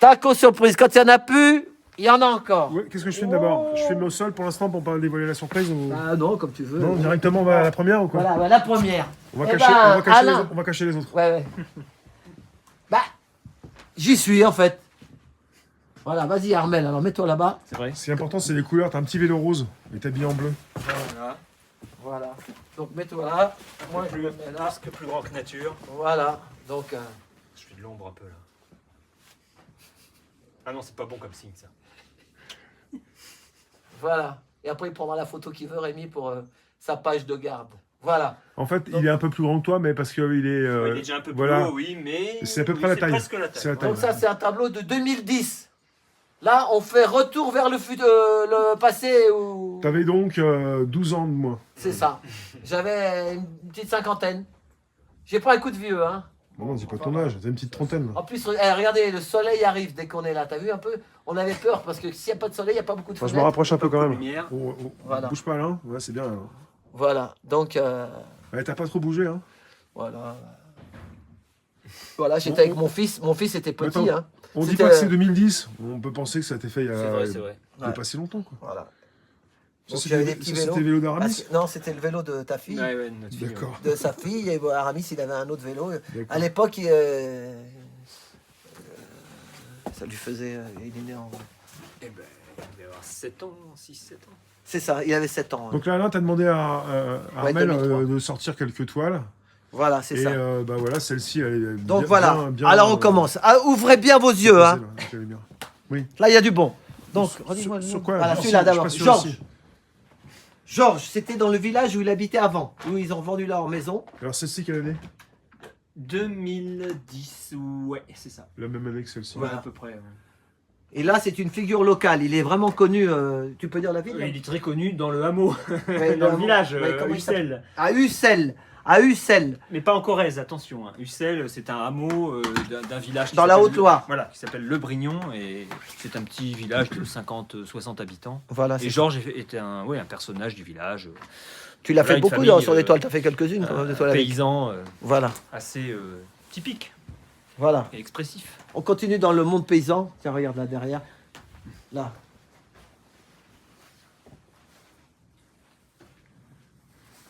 Taco surprise. Quand il n'y en a plus, il y en a encore. Ouais, qu'est-ce que je filme d'abord? Je filme au sol pour l'instant pour pas dévoiler la surprise ou... Ah non, comme tu veux. Non, directement on va à la première ou quoi? Voilà, la première. On va, Eh cacher, ben, on, va cacher Alain. on va cacher les autres. Ouais. Bah, j'y suis en fait. Voilà, vas-y Armel, alors mets-toi là-bas. C'est vrai. Ce qui est important, c'est les couleurs. T'as un petit vélo rose et t'es habillé en bleu. Voilà. Donc mets-toi là. Moi je me mets là. Presque plus grand que nature. Voilà. Donc Je fais de l'ombre un peu là. Ah non, c'est pas bon comme signe ça. voilà. Et après il prendra la photo qu'il veut Rémi pour sa page de garde. Voilà. En fait, il est un peu plus grand que toi, mais parce qu'il est. Il est déjà un peu plus voilà. haut, oui, mais. C'est à peu oui, près la taille. Presque la taille. C'est la taille. Donc ça c'est un tableau de 2010. Là on fait retour vers le passé où. T'avais donc 12 ans de moins. C'est ça. J'avais une petite cinquantaine. J'ai pas un coup de vieux hein. Bon, non, dis pas ton âge, t'as une petite trentaine. En plus, regardez, le soleil arrive dès qu'on est là. T'as vu un peu? On avait peur parce que s'il n'y a pas de soleil, il n'y a pas beaucoup de Enfin, je me fenêtres. rapproche un peu quand même. Lumière. Voilà. Bouge pas là, ouais, c'est bien. Là. Voilà, donc Ouais, t'as pas trop bougé, hein. voilà. Voilà, j'étais avec mon fils. Mon fils était petit. Attends. Hein. On dit C'était, pas que c'est 2010, on peut penser que ça a été fait il y a C'est vrai, c'est vrai. il y a pas si longtemps. Quoi. Voilà. Ça, Donc, j'avais des c'était petits ça, vélos. c'était le vélo Ah, d'Aramis. non, c'était le vélo de ta fille. Ouais, notre fille. D'accord. De sa fille. Et Aramis, il avait un autre vélo. À D'accord. l'époque, ça lui faisait. Il est né en. Eh ben, il devait avoir 7 ans, 6-7 ans. C'est ça, il avait 7 ans. Donc là, Alain, t'as demandé à Armel 2003. de sortir quelques toiles. Voilà, c'est Et ça. bah voilà, celle-ci, elle est Donc bien, voilà. bien, Alors on commence. Ah, ouvrez bien vos yeux. posée, Hein. là, avec la lumière. Oui. Là, il y a du bon. Donc, Sur- redis-moi le sur nom. quoi Voilà, Je celui-là suis pas d'abord. sûr Georges. aussi. Georges, c'était dans le village où il habitait avant, où ils ont vendu leur maison. Alors celle-ci, quelle année? 2010, ouais, c'est ça. La même année que celle-ci. Ouais, à peu près. Ouais. Et là, c'est une figure locale. Il est vraiment connu. Tu peux dire la ville Il est très connu dans le hameau, Ouais, dans le hameau. village, Ouais, comment il Ussel. À Ussel. À Ussel. Mais pas en Corrèze, attention. Hein. Ussel, c'est un hameau d'un village qui Dans la s'appelle Haute-Loire. Voilà, qui s'appelle Le Brignon, et c'est un petit village de 50-60 habitants. Voilà. Et Georges était un personnage du village, Tu l'as voilà, fait une beaucoup famille, sur les toiles. Tu as fait quelques-unes un des toiles avec. paysan Voilà. assez typique Voilà. et expressif. On continue dans le monde paysan. Tiens, regarde là derrière. Là.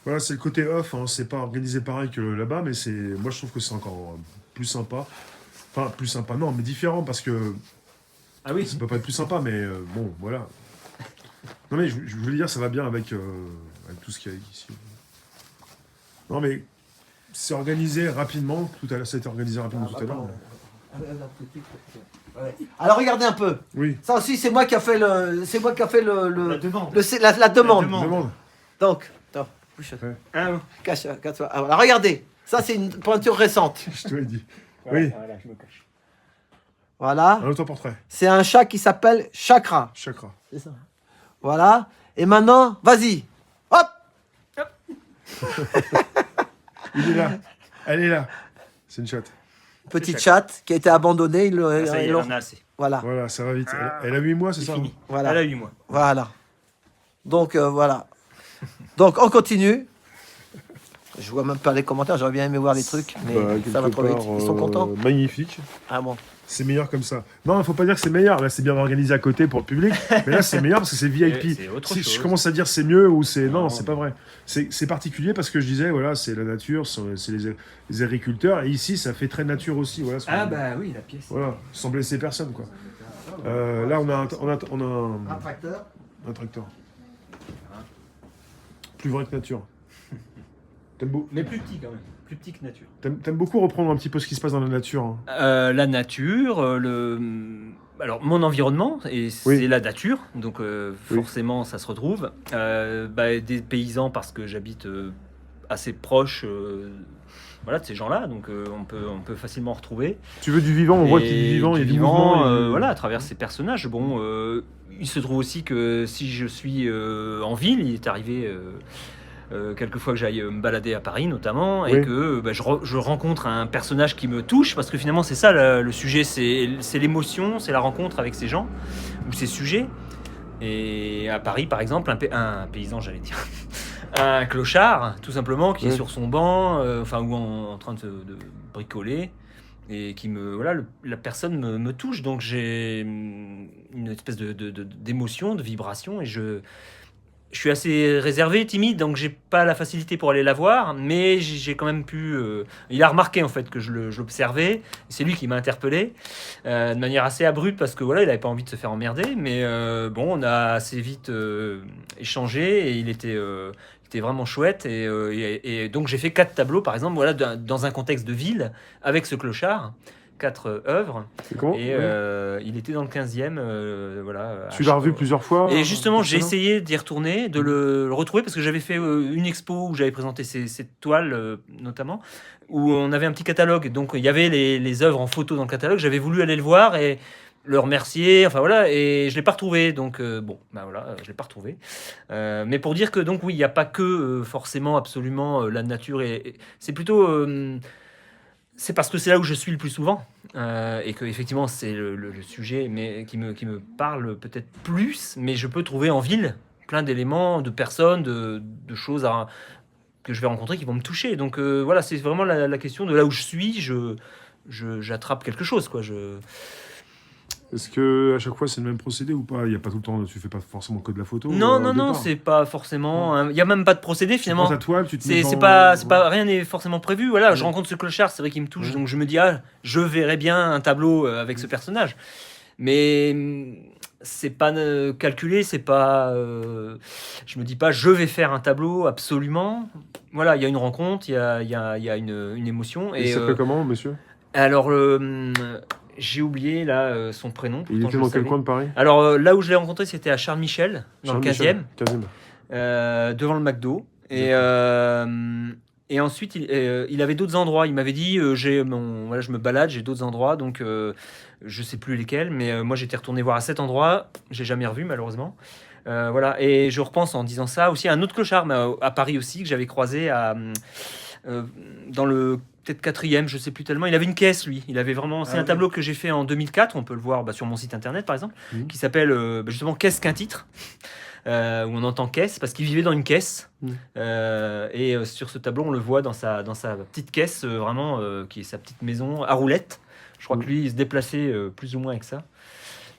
Voilà, c'est le côté off, hein. C'est pas organisé pareil que là-bas, mais moi je trouve que c'est encore plus sympa. Enfin, plus sympa, non, mais différent parce que Ah oui, ça peut pas être plus sympa, mais bon, voilà. Non, mais je voulais dire, ça va bien avec tout ce qu'il y a ici. Non, mais c'est organisé rapidement. Tout à l'heure, ça a été organisé rapidement tout à l'heure. Alors regardez un peu. Oui, Ça aussi, c'est moi qui a fait le. C'est moi qui a fait la demande. la demande. demande. demande. Donc, attends, bouge. Ah, Cache-toi. Alors regardez. Ça, c'est une pointure récente. Je te l'ai dit. voilà, Oui. voilà, je me cache. Voilà. Un autoportrait. C'est un chat qui s'appelle Chakra. Chakra. C'est ça. Voilà. Et maintenant, vas-y. Hop. Il est là. Elle est là. C'est une chatte. Petite Chakra. chatte qui a été abandonnée. Ah, ça y est, on a assez. Voilà. Voilà, ça va vite. Elle a 8 mois, c'est C'est ça? fini. Voilà. Elle a 8 mois. Voilà. Donc, voilà. Donc, on continue. Je vois même pas les commentaires. J'aurais bien aimé voir les trucs. Mais ça va trop vite. Ils sont contents. Magnifique. Ah bon. C'est meilleur comme ça. Non, il faut pas dire que c'est meilleur. Là, c'est bien organisé à côté pour le public. Mais là, c'est meilleur parce que c'est VIP. C'est autre Si chose. je commence à dire c'est mieux ou c'est... Non, Non. c'est pas vrai. C'est particulier parce que je disais, voilà, c'est la nature, c'est les agriculteurs. Et ici, ça fait très nature aussi. Voilà, Ah bah oui, la pièce. Voilà, sans blesser personne, quoi. Là, on a Un tracteur. un tracteur. Plus vrai que nature. T'aimes Mais plus petit quand même. Plus petit que nature. t'aimes beaucoup reprendre un petit peu ce qui se passe dans la nature. Hein. La nature, alors mon environnement, et c'est Oui. la nature, donc Oui. forcément ça se retrouve. Des paysans parce que j'habite assez proche voilà, de ces gens-là, donc on peut facilement retrouver. Tu veux du vivant, on voit qu'il y a du vivant, il y a du mouvement. il y a du- Voilà, à travers ces personnages. Bon, il se trouve aussi que si je suis en ville, il est arrivé quelquefois que j'aille me balader à Paris notamment, et Oui. que je rencontre un personnage qui me touche, parce que finalement c'est ça le sujet, c'est l'émotion, c'est la rencontre avec ces gens, ou ces sujets. Et à Paris par exemple, un paysan, j'allais dire, un clochard tout simplement, qui est Oui. sur son banc, ou en train de bricoler, et qui me voilà la personne me touche, donc j'ai une espèce d'émotion, de vibration, et je suis assez réservé, timide, donc j'ai pas la facilité pour aller la voir, mais j'ai quand même pu. Il a remarqué en fait que je l'observais. C'est lui qui m'a interpellé de manière assez abrupte parce que voilà, il avait pas envie de se faire emmerder, mais bon, on a assez vite échangé et il était vraiment chouette et donc j'ai fait 4 tableaux par exemple, voilà, dans un contexte de ville avec ce clochard. 4 œuvres. Et il était dans le 15e. Voilà, tu l'as revu plusieurs fois. Et justement, j'ai essayé d'y retourner, de le retrouver, parce que j'avais fait une expo où j'avais présenté cette toile, notamment, où on avait un petit catalogue. Donc, il y avait les œuvres en photo dans le catalogue. J'avais voulu aller le voir et le remercier, enfin voilà, et je l'ai pas retrouvé. Donc, bon, bah voilà, je l'ai pas retrouvé. Mais pour dire que, donc, oui, il n'y a pas que forcément, absolument, la nature. C'est plutôt... c'est parce que c'est là où je suis le plus souvent et que effectivement c'est le sujet mais qui me parle peut-être plus, mais je peux trouver en ville plein d'éléments, de personnes, de choses que je vais rencontrer qui vont me toucher. Donc voilà, c'est vraiment la question de là où je suis, j'attrape quelque chose, quoi. Est-ce que à chaque fois c'est le même procédé ou pas? Il y a pas tout le temps, tu fais pas forcément que de la photo. Non, c'est pas forcément. Il y a même pas de procédé finalement. Tu prends ta toile, tu te c'est pas, rien n'est forcément prévu. Voilà, je rencontre ce clochard, c'est vrai qu'il me touche, donc je me dis je verrais bien un tableau avec ce personnage. Mais c'est pas calculé, c'est pas. Je me dis pas je vais faire un tableau absolument. Voilà, il y a une rencontre, il y a une émotion. Et il s'appelle comment, monsieur? Alors. J'ai oublié là son prénom. Il était dans quel coin de Paris? Alors là où je l'ai rencontré, c'était à Charles Michel, dans le 15e. Devant le McDo. Et ensuite, il avait d'autres endroits. Il m'avait dit je me balade, j'ai d'autres endroits, donc je sais plus lesquels. Mais moi, j'étais retourné voir à cet endroit. J'ai jamais revu, malheureusement. Voilà. Et je repense en disant ça aussi à un autre clochard, mais à Paris aussi, que j'avais croisé dans le peut-être 4e, je sais plus tellement. Il avait une caisse, lui. Il avait vraiment. C'est un tableau que j'ai fait en 2004. On peut le voir sur mon site internet, par exemple, qui s'appelle justement Qu'est-ce qu'un titre, où on entend caisse parce qu'il vivait dans une caisse. Et sur ce tableau, on le voit dans sa petite caisse, vraiment, qui est sa petite maison à roulettes. Je crois que lui, il se déplaçait plus ou moins avec ça.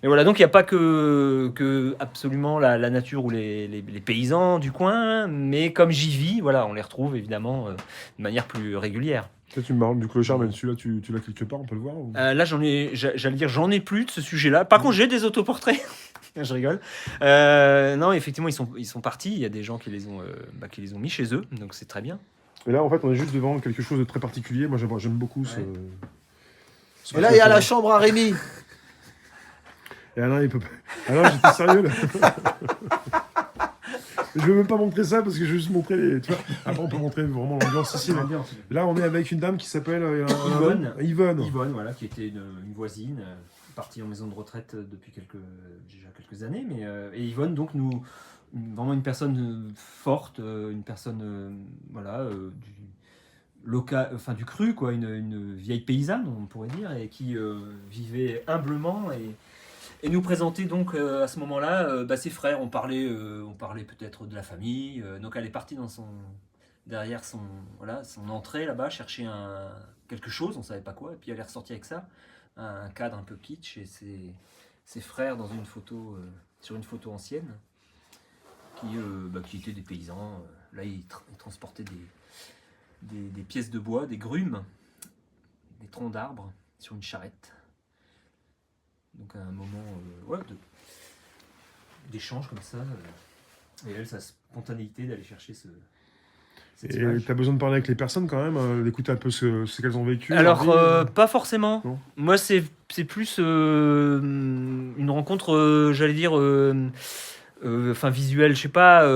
Mais voilà, donc il n'y a pas que absolument la nature ou les paysans du coin, mais comme j'y vis, voilà, on les retrouve évidemment de manière plus régulière. Tu me parles du clochard, même celui-là, tu l'as quelque part, on peut le voir ou... Là, j'en ai plus de ce sujet-là. Par contre, j'ai des autoportraits. Je rigole. Non, effectivement, ils sont partis. Il y a des gens qui les ont mis chez eux, donc c'est très bien. Et là, en fait, on est juste devant quelque chose de très particulier. Moi, j'aime beaucoup ce... Et là, il y a la chambre à Rémi. Et Alain, il peut pas... Alain, j'étais sérieux, là. Je veux même pas montrer ça parce que je veux juste montrer les. Tu vois, après, on peut montrer vraiment l'ambiance ici. Là, on est avec une dame qui s'appelle Yvonne, voilà, qui était une voisine, partie en maison de retraite depuis déjà quelques années. Mais, et Yvonne, donc, vraiment une personne forte, une personne voilà, du cru, quoi, une vieille paysanne, on pourrait dire, et qui vivait humblement et nous présenter donc à ce moment-là ses frères. On parlait peut-être de la famille. Donc elle est partie derrière son entrée là-bas, chercher quelque chose, on savait pas quoi, et puis elle est ressortie avec ça, un cadre un peu kitsch, et ses frères dans une photo, sur une photo ancienne, qui étaient des paysans. Là, ils transportaient des pièces de bois, des grumes, des troncs d'arbres sur une charrette. Donc un moment d'échange comme ça, et elle, sa spontanéité d'aller chercher cette image. Et t'as besoin de parler avec les personnes quand même, d'écouter un peu ce qu'elles ont vécu. Alors pas forcément. Non. Moi c'est plus une rencontre, j'allais dire, visuelle, je sais pas.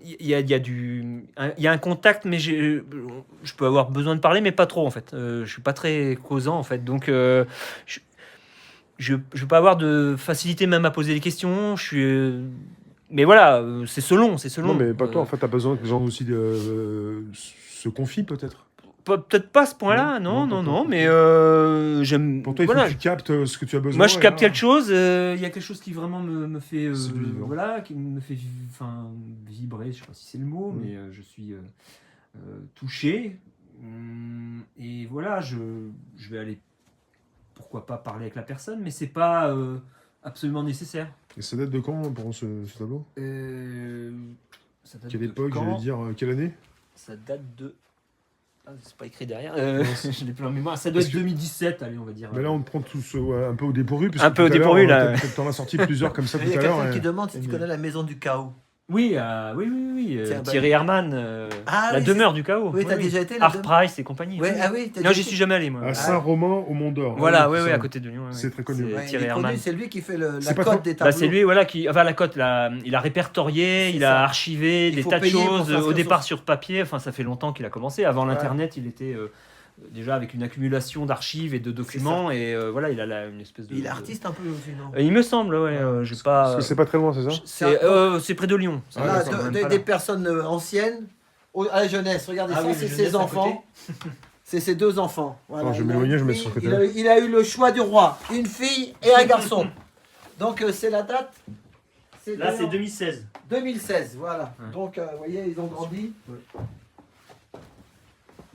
Il y a un contact, mais je peux avoir besoin de parler, mais pas trop en fait. Je suis pas très causant en fait, donc je peux avoir de facilité même à poser des questions. Mais voilà, c'est selon. Non, mais pas toi. En fait, t'as besoin que les gens aussi se confient peut-être. Peut-être pas à ce point-là, non, mais j'aime. Pour toi, il faut que tu captes ce que tu as besoin. Moi, je capte quelque chose. Il y a quelque chose qui vraiment me fait, qui me fait, vibrer. Je sais pas si c'est le mot, mais je suis touché. Et voilà, je vais aller, pourquoi pas parler avec la personne, mais c'est pas absolument nécessaire. Et ça date de quand pour ce tableau? Ça date Quelle de époque, quand? j'allais dire, quelle année? Ça date de... Ah, c'est pas écrit derrière. Je l'ai plus en mémoire. Ça doit être 2017, allez, on va dire. Mais là, on te prend tous un peu au dépourvu. Un peu au dépourvu, là. T'en as sorti plusieurs comme ça tout Il y à a l'heure. quelqu'un qui demande si tu connais la maison du chaos. Oui, oui. Tiens, Thierry Herman, la oui, demeure du chaos. Oui, t'as déjà été là. Art Price et compagnie. Ouais, ah oui, Non, j'y suis jamais allé, moi. À Saint-Romain au Mont d'Or. Voilà, Ah, oui, ça, à côté de Lyon. C'est très connu. Ouais, Thierry il est Herman. connu, c'est lui qui fait la C'est pas cote trop- des tableaux. C'est lui, voilà, enfin la cote, il a répertorié, C'est il ça. a archivé Il des faut tas de payer pour choses. s'inscrire Au départ sur- sur papier, enfin ça fait longtemps qu'il a commencé. Avant Voilà. l'internet, il était déjà avec une accumulation d'archives et de documents et voilà, il a une espèce de. Il est artiste un peu aussi, non? Il me semble, ouais. J'ai pas. Parce que c'est pas très loin, c'est ça? C'est près de Lyon. ça, Ah, Là, d'accord, des personnes anciennes à la jeunesse. Regardez, Ah ça, oui, c'est le ses jeunesse à enfants. C'est ses 2 enfants. Voilà. Attends, je vais m'éloigner, je mets sur le côté. Il a eu le choix du roi, une fille et un garçon. Donc c'est la date. Là, c'est 2016. 2016, voilà. Ouais. Donc vous voyez, ils ont grandi.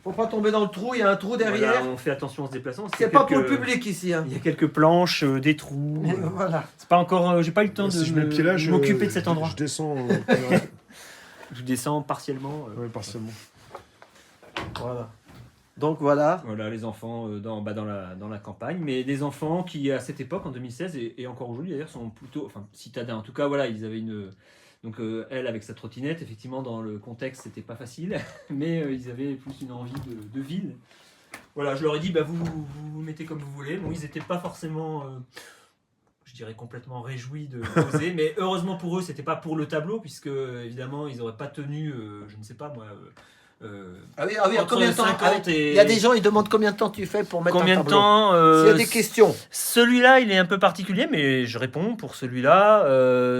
Faut pas tomber dans le trou, il y a un trou derrière. Voilà, on fait attention en se déplaçant. parce C'est qu'il y a pas pour le quelques- public ici. Hein. Il y a quelques planches, des trous. Voilà. C'est pas encore. J'ai pas eu le temps Si je de mets le pied là, m'occuper de cet endroit. Je descends. Je descends partiellement. Ouais, partiellement. Voilà. Donc voilà. Voilà, les enfants dans la campagne, mais des enfants qui, à cette époque, en 2016, et encore aujourd'hui d'ailleurs, sont plutôt, enfin, citadins. En tout cas, voilà, ils avaient une. Donc, elle, avec sa trottinette, effectivement, dans le contexte, c'était pas facile, mais ils avaient plus une envie de ville. Voilà, je leur ai dit, bah, vous mettez comme vous voulez. Bon, ils n'étaient pas forcément. Je dirais complètement réjouis de poser, mais heureusement pour eux, c'était pas pour le tableau, puisque évidemment, ils n'auraient pas tenu, je ne sais pas moi. Ah oui, en Entre combien de temps 50 et- Il y a des gens, ils demandent combien de temps tu fais pour mettre Combien un de tableau. temps S'il y a des questions. Celui-là, il est un peu particulier, mais je réponds pour celui-là.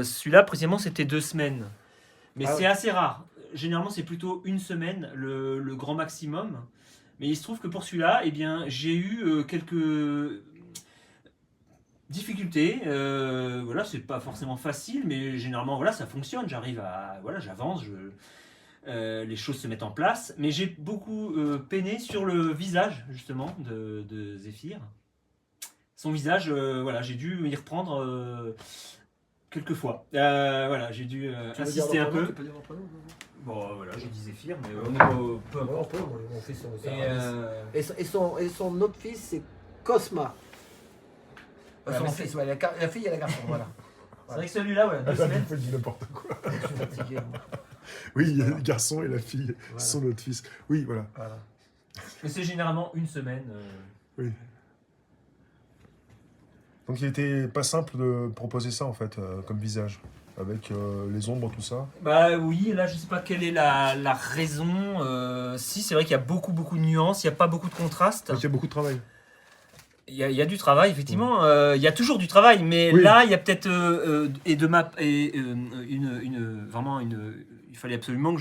Celui-là, précisément, c'était 2 semaines. Mais Ah c'est ouais. assez rare. Généralement, c'est plutôt 1 semaine, le grand maximum. Mais il se trouve que pour celui-là, eh bien, j'ai eu quelques difficultés. Voilà, c'est pas forcément facile, mais généralement, voilà, ça fonctionne. J'arrive à, voilà, j'avance, les choses se mettent en place. Mais j'ai beaucoup peiné sur le visage, justement, de Zéphyr. Son visage, voilà, j'ai dû y reprendre quelques fois. Voilà, j'ai dû Tu veux dire insister le un prénom, peu. tu peux dire le prénom, Bon, voilà, j'ai dit Zéphyr, mais peu Ouais, on importe. peut, mon fils, c'est Et, un- et son autre fils, c'est Cosma. Ouais, Son mais fils, ouais, la fille et la garçon, voilà. c'est vrai que celui-là, ouais, 2 semaines. Je dis n'importe quoi. Je suis fatigué. moi. Oui, il y a le garçon et la fille, Voilà. son autre fils. Oui, voilà. Voilà. Mais c'est généralement 1 semaine. Oui. Donc il était pas simple de proposer ça en fait, comme visage, avec les ombres, tout ça. Bah oui, là je sais pas quelle est la raison. Si, c'est vrai qu'il y a beaucoup de nuances, il n'y a pas beaucoup de contraste. Donc il y a beaucoup de travail. Il y a du travail, effectivement. Il y a toujours du travail, mais Oui. là il y a peut-être il fallait absolument que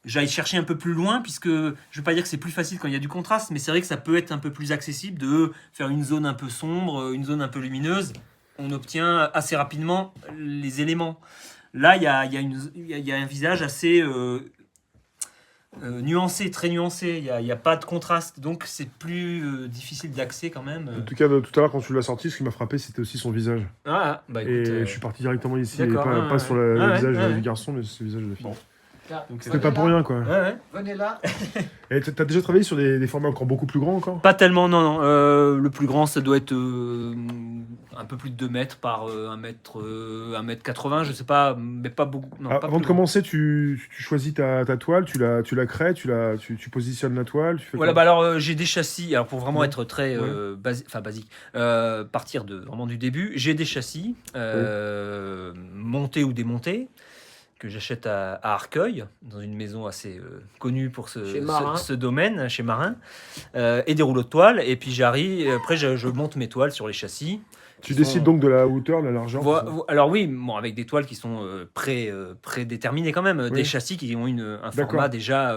j'aille chercher un peu plus loin, puisque je ne veux pas dire que c'est plus facile quand il y a du contraste, mais c'est vrai que ça peut être un peu plus accessible de faire une zone un peu sombre, une zone un peu lumineuse. On obtient assez rapidement les éléments. Là, il y a un visage assez nuancé, très nuancé. Il n'y a pas de contraste, donc c'est plus difficile d'accès quand même. En tout cas, tout à l'heure, quand tu l'as sorti, ce qui m'a frappé, c'était aussi son visage. Ah, bah écoute, Et je suis parti directement ici, et d'accord, pas, ouais, pas sur ouais. le Ouais, visage ouais. du garçon, mais sur le visage de la fille. Bon. Donc, C'était pas pour rien, quoi. Ouais. Venez là. Et t'as déjà travaillé sur des formats encore beaucoup plus grands encore? Pas tellement, non. Le plus grand, ça doit être un peu plus de 2 mètres par 1 mètre 80, je sais pas, mais pas beaucoup. Non, pas Avant de plus grand. commencer, tu choisis ta toile, tu la crées, tu positionnes la toile, tu fais Voilà, quoi? bah alors j'ai des châssis. Alors pour vraiment Ouais. être très Ouais. basique, partir vraiment du début, j'ai des châssis montés ou démontés que j'achète à Arcueil, dans une maison assez connue pour Chez Marin. ce domaine, chez Marin, et des rouleaux de toile. Et puis j'arrive, après je monte mes toiles sur les châssis. Tu qui décides sont- donc de la hauteur, de la largeur. tout ça. Alors oui, bon, avec des toiles qui sont prédéterminées quand même, Oui. des châssis qui ont un D'accord. format déjà...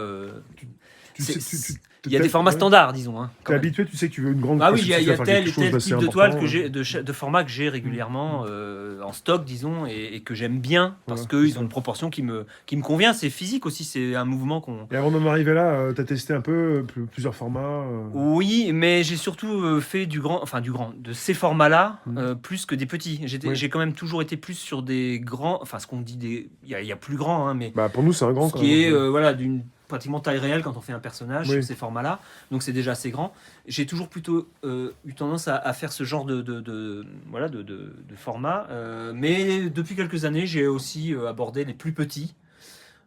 il y a des formats standards, disons. Hein, t'es habitué, tu sais que tu veux une grande. Ah oui, il y a tel et chose tel d'assez type de toile important, de format que j'ai régulièrement en stock, disons, et que j'aime bien parce qu'ils ont une proportion qui me convient. C'est physique aussi, c'est un mouvement qu'on. Et avant d'en arriver là, t'as testé un peu plusieurs formats. Oui, mais j'ai surtout fait de ces formats-là, plus que des petits. J'ai quand même toujours été plus sur des grands, enfin ce qu'on dit il y a plus grand, hein, mais Bah pour nous c'est un grand. ce qui est voilà d'une pratiquement taille réelle quand on fait un personnage Oui. sur ces formats-là, donc c'est déjà assez grand. J'ai toujours plutôt eu tendance à faire ce genre de format, mais depuis quelques années, j'ai aussi abordé les plus petits.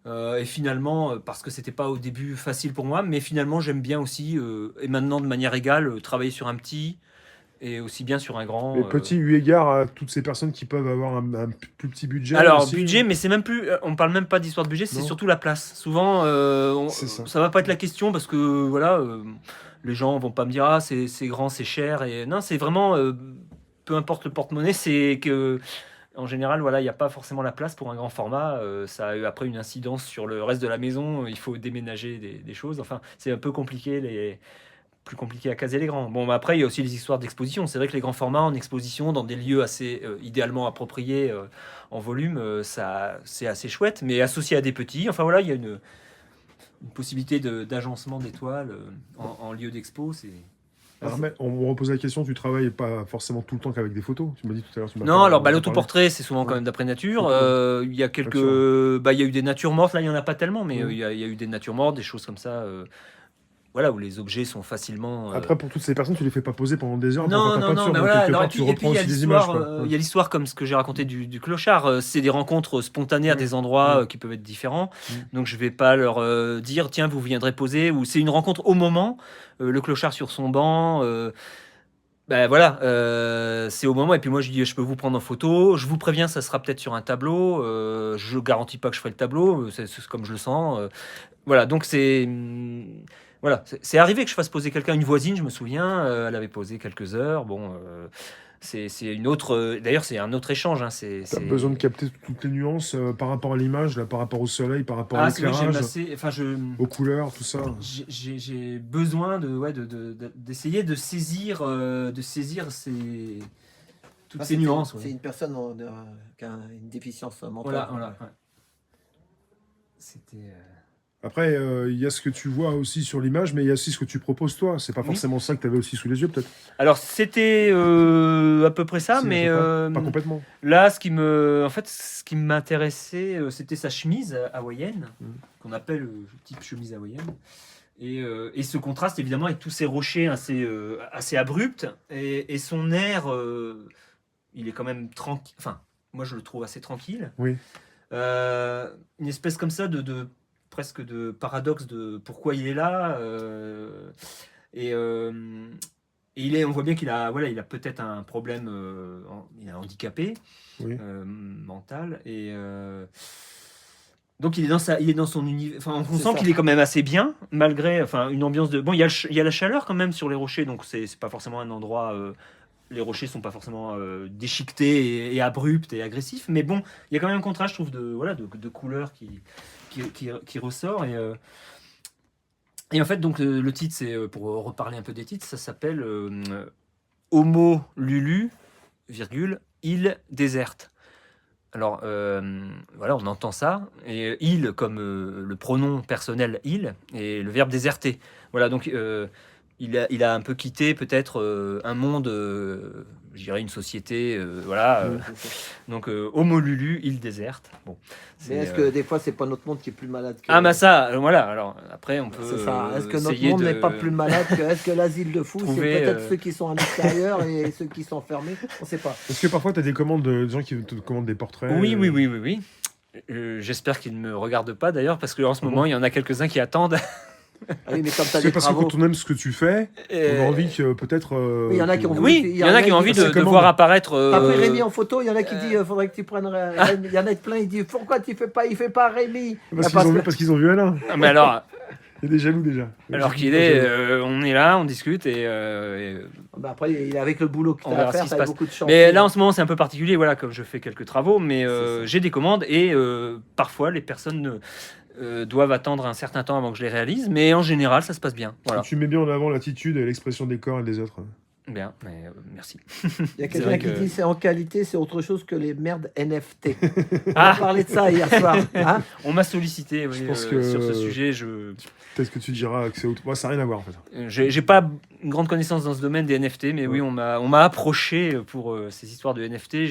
Et finalement, parce que c'était pas au début facile pour moi, mais finalement j'aime bien aussi, et maintenant de manière égale, travailler sur un petit et aussi bien sur un grand. Et petit eu égard à toutes ces personnes qui peuvent avoir un plus petit budget. Alors aussi. budget, mais c'est même plus, on parle même pas d'histoire de budget, c'est Non. surtout la place. Souvent, ça va pas être la question parce que voilà, les gens vont pas me dire c'est grand, c'est cher, et non, c'est vraiment peu importe le porte-monnaie, c'est que en général, voilà, il n'y a pas forcément la place pour un grand format. Ça a eu après une incidence sur le reste de la maison. Il faut déménager des choses. Enfin, c'est un peu compliqué, plus compliqué à caser les grands. Bon, après, il y a aussi les histoires d'exposition. C'est vrai que les grands formats en exposition, dans des lieux assez idéalement appropriés en volume, ça, c'est assez chouette. Mais associé à des petits, enfin voilà, il y a une possibilité d'agencement d'étoiles en lieu d'expo. Alors, on me repose la question, tu travailles pas forcément tout le temps qu'avec des photos. Tu m'as dit tout à l'heure. Non, alors l'autoportrait, c'est souvent quand même d'après nature. Il y a il y a eu des natures mortes. Là, il y en a pas tellement, mais il y a eu des natures mortes, des choses comme ça. Voilà, où les objets sont facilement. Après, pour toutes ces personnes, tu les fais pas poser pendant des heures. Non, mais voilà. Alors, et puis il y a l'histoire. Il y a l'histoire comme ce que j'ai raconté du clochard. C'est des rencontres spontanées à des endroits qui peuvent être différents. Donc, je vais pas leur dire, tiens, vous viendrez poser. Ou c'est une rencontre au moment. Le clochard sur son banc. Ben voilà, c'est au moment. Et puis moi, je dis, je peux vous prendre en photo. Je vous préviens, ça sera peut-être sur un tableau. Je garantis pas que je ferai le tableau. C'est comme je le sens. Voilà, donc c'est. Voilà, c'est arrivé que je fasse poser quelqu'un, une voisine, je me souviens, elle avait posé quelques heures. Bon, c'est une autre. D'ailleurs, c'est un autre échange. Hein, T'as besoin de capter toutes les nuances par rapport à l'image, là, par rapport au soleil, par rapport à l'éclairage, aux couleurs, tout ça. J'ai besoin d'essayer de saisir toutes ces nuances. C'est une personne qui a une déficience mentale. Voilà. Ouais. C'était. Après, il y a ce que tu vois aussi sur l'image, mais il y a aussi ce que tu proposes toi. C'est pas forcément ça que tu avais aussi sous les yeux, peut-être. Alors, c'était à peu près ça, mais pas complètement. Là, ce qui m'intéressait, c'était sa chemise hawaïenne, qu'on appelle type chemise hawaïenne. Et ce contraste, évidemment, avec tous ces rochers assez abrupts. Et son air, il est quand même tranquille. Enfin, moi, je le trouve assez tranquille. Oui. Une espèce comme ça presque de paradoxe de pourquoi il est là. On voit bien qu'il a, il a peut-être un problème, il est handicapé mental. Et donc il est dans son univers. Enfin, on sent qu'il est quand même assez bien, malgré une ambiance de. Bon, il y a la chaleur quand même sur les rochers, donc c'est pas forcément un endroit. Les rochers sont pas forcément déchiquetés et abrupts et agressifs, mais bon, il y a quand même un contraste, je trouve, de couleurs qui ressort. Et en fait, donc le titre, c'est pour reparler un peu des titres, ça s'appelle Homo Lulu, île déserte. Alors voilà, on entend ça, et île comme le pronom personnel île et le verbe déserter. Voilà, donc il a un peu quitté peut-être un monde, je dirais une société, voilà. Donc Homo Lulu, île déserte. Bon. Mais est-ce que des fois c'est pas notre monde qui est plus malade que... Ah bah ça, voilà. Alors après on peut. C'est ça. Est-ce que notre monde n'est pas plus malade que... Est-ce que l'asile de fous, c'est peut-être ceux qui sont à l'extérieur et ceux qui sont fermés? On sait pas. Est-ce que parfois tu as des commandes de gens qui te commandent des portraits? Oui. J'espère qu'ils ne me regardent pas d'ailleurs, parce qu'en ce moment il y en a quelques-uns qui attendent. Ah oui, mais comme c'est parce que quand on aime ce que tu fais, on a envie que peut-être. Il y en a qui ont envie de voir apparaître. T'as pris Rémi en photo, il y en a qui disent faudrait que tu prennes. Il y en a plein, ils disent pourquoi il fait pas Rémi? Parce qu'ils ont vu Alain. Ah, mais alors. Il y a des jaloux déjà. Alors on est là, on discute et. Après, il est avec le boulot qu'il a à faire, ça a beaucoup de chance. Mais là en ce moment c'est un peu particulier, voilà, comme je fais quelques travaux, mais j'ai des commandes et parfois les personnes doivent attendre un certain temps avant que je les réalise, mais en général, ça se passe bien. Voilà. Tu mets bien en avant l'attitude et l'expression des corps et des autres. Bien, mais merci. Il y a quelqu'un qui dit c'est en qualité, c'est autre chose que les merdes NFT. On Ah. a parlé de ça hier soir. Hein, On m'a sollicité Je pense que- sur ce sujet. Peut-être que tu diras que c'est autre. Moi, ça n'a rien à voir en fait. J'ai pas une grande connaissance dans ce domaine des NFT, mais oui, on m'a approché pour ces histoires de NFT.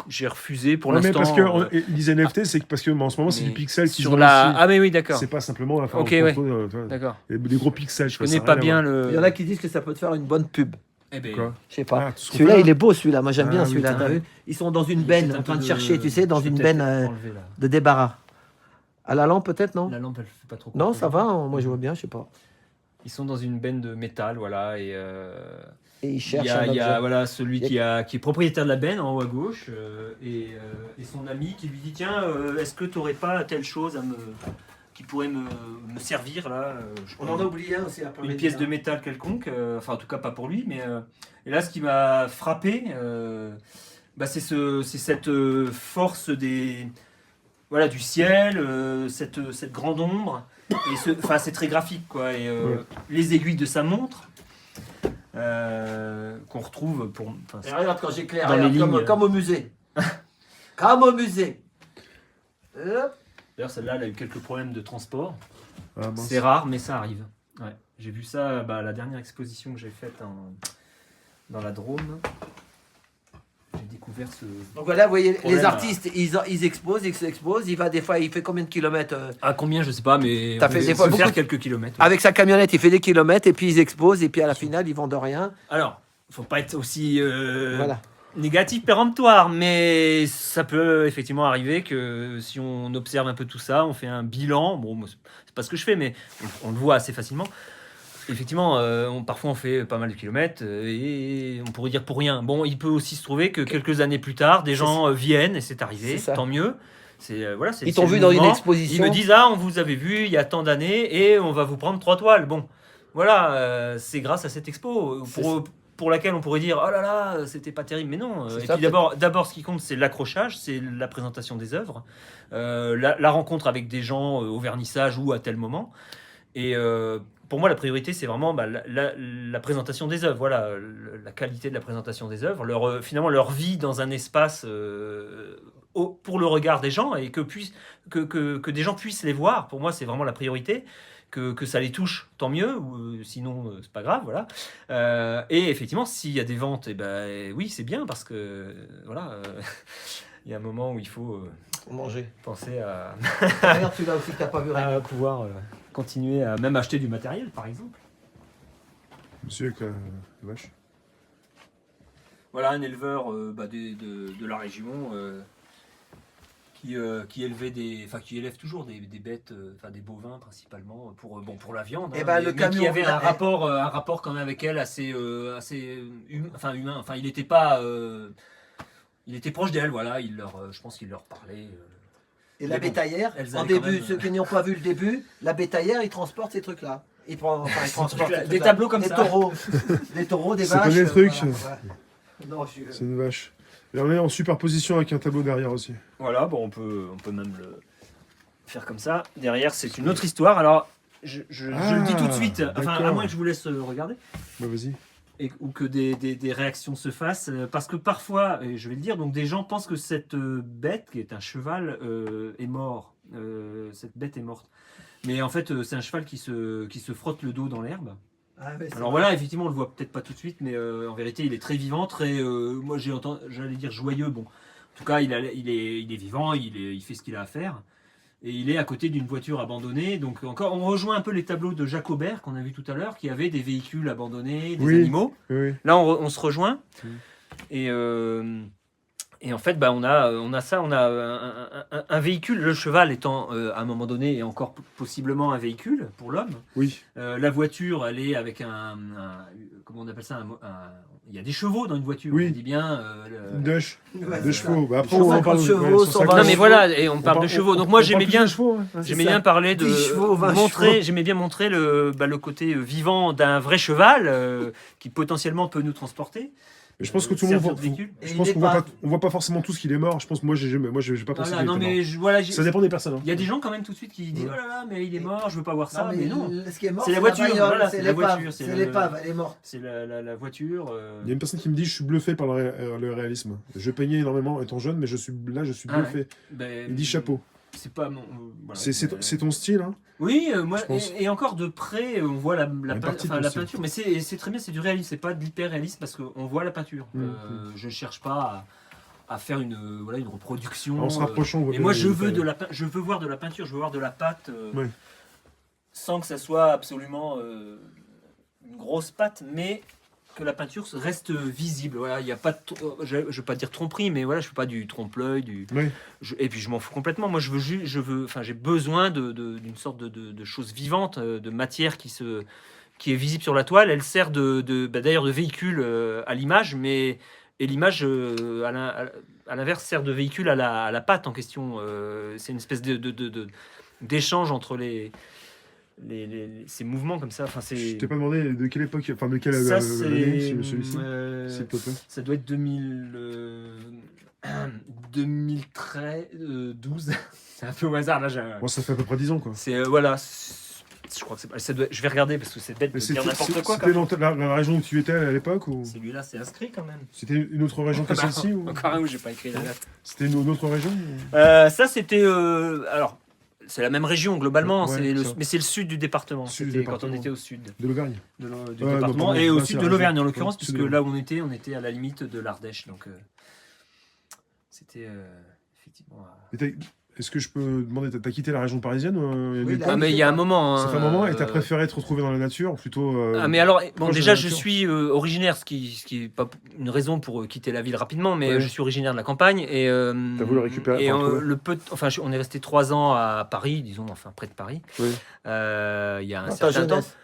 J'ai refusé pour Ouais, mais l'instant. parce que ils disent NFT, c'est parce que en ce moment c'est mais du pixel qui se sur vend la. aussi. Ah mais oui, d'accord. C'est pas simplement la Ok, tu ouais. vois, D'accord. des gros pixels. Je connais pas bien le. Il y en a qui disent que ça peut te faire une bonne pub. Eh ben, Quoi Je sais pas. Ah, tout ce qu'on Celui-là, fait là. il est beau, celui-là. Moi, j'aime Ah, bien oui, celui-là. putain. T'as vu Ils sont dans une il y a benne, peut-être en un train peu de chercher, tu sais, dans je vais une peut-être benne enlever, là. de débarras. À la lampe, peut-être, non La lampe, elle fait pas trop. Non, contrôle. ça va. Moi, je vois bien, je sais pas. Ils sont dans une benne de métal, voilà, et Et ils il cherchent y a, un il y a, objet. voilà, celui qui est propriétaire de la benne en haut à gauche et son ami qui lui dit tiens, est-ce que tu n'aurais pas telle chose qui pourrait me servir là je On crois, en a oublié un aussi. après, une pièce de métal quelconque, enfin en tout cas pas pour lui, mais et là ce qui m'a frappé, c'est cette force voilà, du ciel, cette grande ombre, et c'est très graphique quoi, et les aiguilles de sa montre. Qu'on retrouve Et regarde quand j'éclaire, dans les lignes. comme au musée. Comme au musée. Hop. D'ailleurs, celle-là, elle a eu quelques problèmes de transport. Ah, mince. C'est rare, mais ça arrive. Ouais. J'ai vu ça à la dernière exposition que j'ai faite dans la Drôme. J'ai découvert ce. Donc voilà, vous voyez, Problème, les artistes, ils exposent. Il va des fois, il fait combien de kilomètres À combien, je sais pas, mais T'as on fait peut des fois se faire beaucoup quelques kilomètres. Ouais. Avec sa camionnette, il fait des kilomètres et puis ils exposent et puis à la finale, ils vendent rien. Alors, faut pas être aussi Voilà. négatif, péremptoire, mais ça peut effectivement arriver que si on observe un peu tout ça, on fait un bilan. Bon, moi, c'est pas ce que je fais, mais on le voit assez facilement. Effectivement, parfois on fait pas mal de kilomètres et on pourrait dire pour rien. Bon, il peut aussi se trouver que quelques années plus tard, des gens viennent et c'est arrivé, C'est ça. tant mieux. Voilà, Ils t'ont vu dans une exposition. Ils me disent on vous avait vu il y a tant d'années et on va vous prendre 3 toiles. Bon, voilà, c'est grâce à cette expo pour laquelle on pourrait dire oh là là, c'était pas terrible, mais non. C'est Et ça, puis d'abord, ce qui compte, c'est l'accrochage, c'est la présentation des œuvres, la rencontre avec des gens au vernissage ou à tel moment. Et pour moi, la priorité, c'est vraiment la présentation des œuvres. Voilà, la qualité de la présentation des œuvres, finalement leur vie dans un espace pour le regard des gens et que des gens puissent les voir. Pour moi, c'est vraiment la priorité. Que ça les touche, tant mieux, ou sinon c'est pas grave, voilà. Et effectivement, s'il y a des ventes, oui, c'est bien parce que voilà, il y a un moment où il faut Manger. penser à Regarde celui-là aussi que t'as pas vu rien. pouvoir continuer à même acheter du matériel, par exemple. Monsieur avec la vache. Voilà un éleveur de la région qui élève toujours des bêtes, des bovins principalement pour la viande. Eh hein, ben, mais, le mais camion, qui avait là, un rapport quand même avec elle assez humain. Enfin, il n'était pas, il était proche d'elle. Voilà, je pense qu'il leur parlait. Et la Mais bon, bétaillère, elles en avaient quand début, même, ceux qui n'ont pas vu le début, la bétaillère, ils transportent ces trucs-là. Ils transportent ces Des trucs-là. tableaux comme des ça. Taureaux. Des taureaux, des C'est vaches. pas des trucs. voilà. Non, C'est une vache. Et on est en superposition avec un tableau derrière aussi. Voilà, bon, on peut même le faire comme ça. Derrière, c'est une autre histoire. Alors, je le dis tout de suite, enfin, à d'accord. moins que je vous laisse regarder, Bah vas-y. ou que des réactions se fassent, parce que parfois, et je vais le dire, donc des gens pensent que cette bête, qui est un cheval, est mort. Cette bête est morte. Mais en fait, c'est un cheval qui se frotte le dos dans l'herbe. Ah, ouais, c'est Alors vrai. voilà, effectivement, on le voit peut-être pas tout de suite, mais en vérité, il est très vivant, très, moi j'allais dire joyeux. Bon, en tout cas, il est vivant, il fait ce qu'il a à faire, et il est à côté d'une voiture abandonnée. Donc encore, on rejoint un peu les tableaux de Jacques Aubert qu'on a vu tout à l'heure, qui avait des véhicules abandonnés, des Oui. animaux. Oui. Là, on se rejoint, Oui. et en fait, on a un véhicule, le cheval étant à un moment donné et encore possiblement un véhicule pour l'homme. Oui. La voiture, elle est avec comment on appelle ça, il y a des chevaux dans une voiture, Oui. on dit bien. Une dèche. Ouais, Des c'est ça. chevaux. Bah, après, 150 chevaux, 120 Non mais voilà, et on parle de chevaux. Donc moi j'aimais bien, C'est ça. bien parler de 10 chevaux, 20 montrer, chevaux. j'aimais bien montrer le côté vivant d'un vrai cheval qui potentiellement peut nous transporter. Mais je pense que tout le monde servure de véhicule. Je pense qu'on voit pas forcément tous qu'il est mort. Je pense moi j'ai pas pensé qu'il était non, mort. mais Ça dépend des personnes. Il y a des gens quand même tout de suite qui disent oh là là, mais il est mort, je veux pas voir ça. Mais non. Ce qui est mort, C'est la voiture, voilà, c'est la voiture, c'est l'épave, elle est morte. C'est la voiture. Il y a une personne qui me dit je suis bluffé par le réalisme. Je peignais énormément étant jeune, mais je suis bluffé. Ben, Il dit chapeau. C'est pas mon. Voilà. C'est ton style, hein? Oui, moi, Je pense. et encore de près, on voit la partie de ton style. peinture. Mais c'est très bien, c'est du réalisme, c'est pas de l'hyper-réalisme parce qu'on voit la peinture. Je cherche pas à faire une reproduction. En se rapprochant, on voit et bien moi, les je veux détails. je veux voir de la peinture, je veux voir de la pâte, Ouais. sans que ça soit absolument une grosse pâte, mais que la peinture reste visible. Voilà, il y a pas de, je veux pas dire tromperie, mais voilà, je fais pas du trompe-l'œil, Oui. et puis je m'en fous complètement. Moi, j'ai besoin d'une sorte de chose vivante, de matière qui est visible sur la toile. Elle sert d'ailleurs de véhicule à l'image, et l'image à l'inverse sert de véhicule à la pâte en question. C'est une espèce d'échange entre ces mouvements comme ça. Enfin, Je t'ai pas demandé de quelle époque, enfin de quelle ça, année c'est celui-ci, s'il te plaît. ça doit être 2013, 12. C'est un peu au hasard là. Bon, ça fait à peu près 10 ans, quoi. C'est voilà. Je crois que je vais regarder parce que c'est bête de dire n'importe quoi. C'était dans la région où tu étais à l'époque ou... Celui-là, c'est inscrit quand même. C'était une autre région que celle-ci ou... Encore un où j'ai pas écrit la date. C'était une autre région ou... Ça, c'était alors. C'est la même région globalement, Ouais, mais c'est le sud du département. Sud du C'était quand département. on était au sud De l'Auvergne. du Ouais, département donc, et au c'est sud la de région. l'Auvergne en l'occurrence, Ouais, puisque sud de là où on était à la limite de l'Ardèche. Donc c'était effectivement. Est-ce que je peux demander, t'as quitté la région parisienne Oui, Ah mais il y a un moment. Ça fait un moment et t'as préféré te retrouver dans la nature plutôt... Ah mais alors bon, proche de déjà la je nature. suis originaire, ce qui est pas une raison pour quitter la ville rapidement, mais Ouais. je suis originaire de la campagne et T'as voulu récupérer, et enfin, retrouver. on est resté 3 ans à Paris, disons, enfin près de Paris. Oui. Il y a un Dans ta certain temps. jeunesse.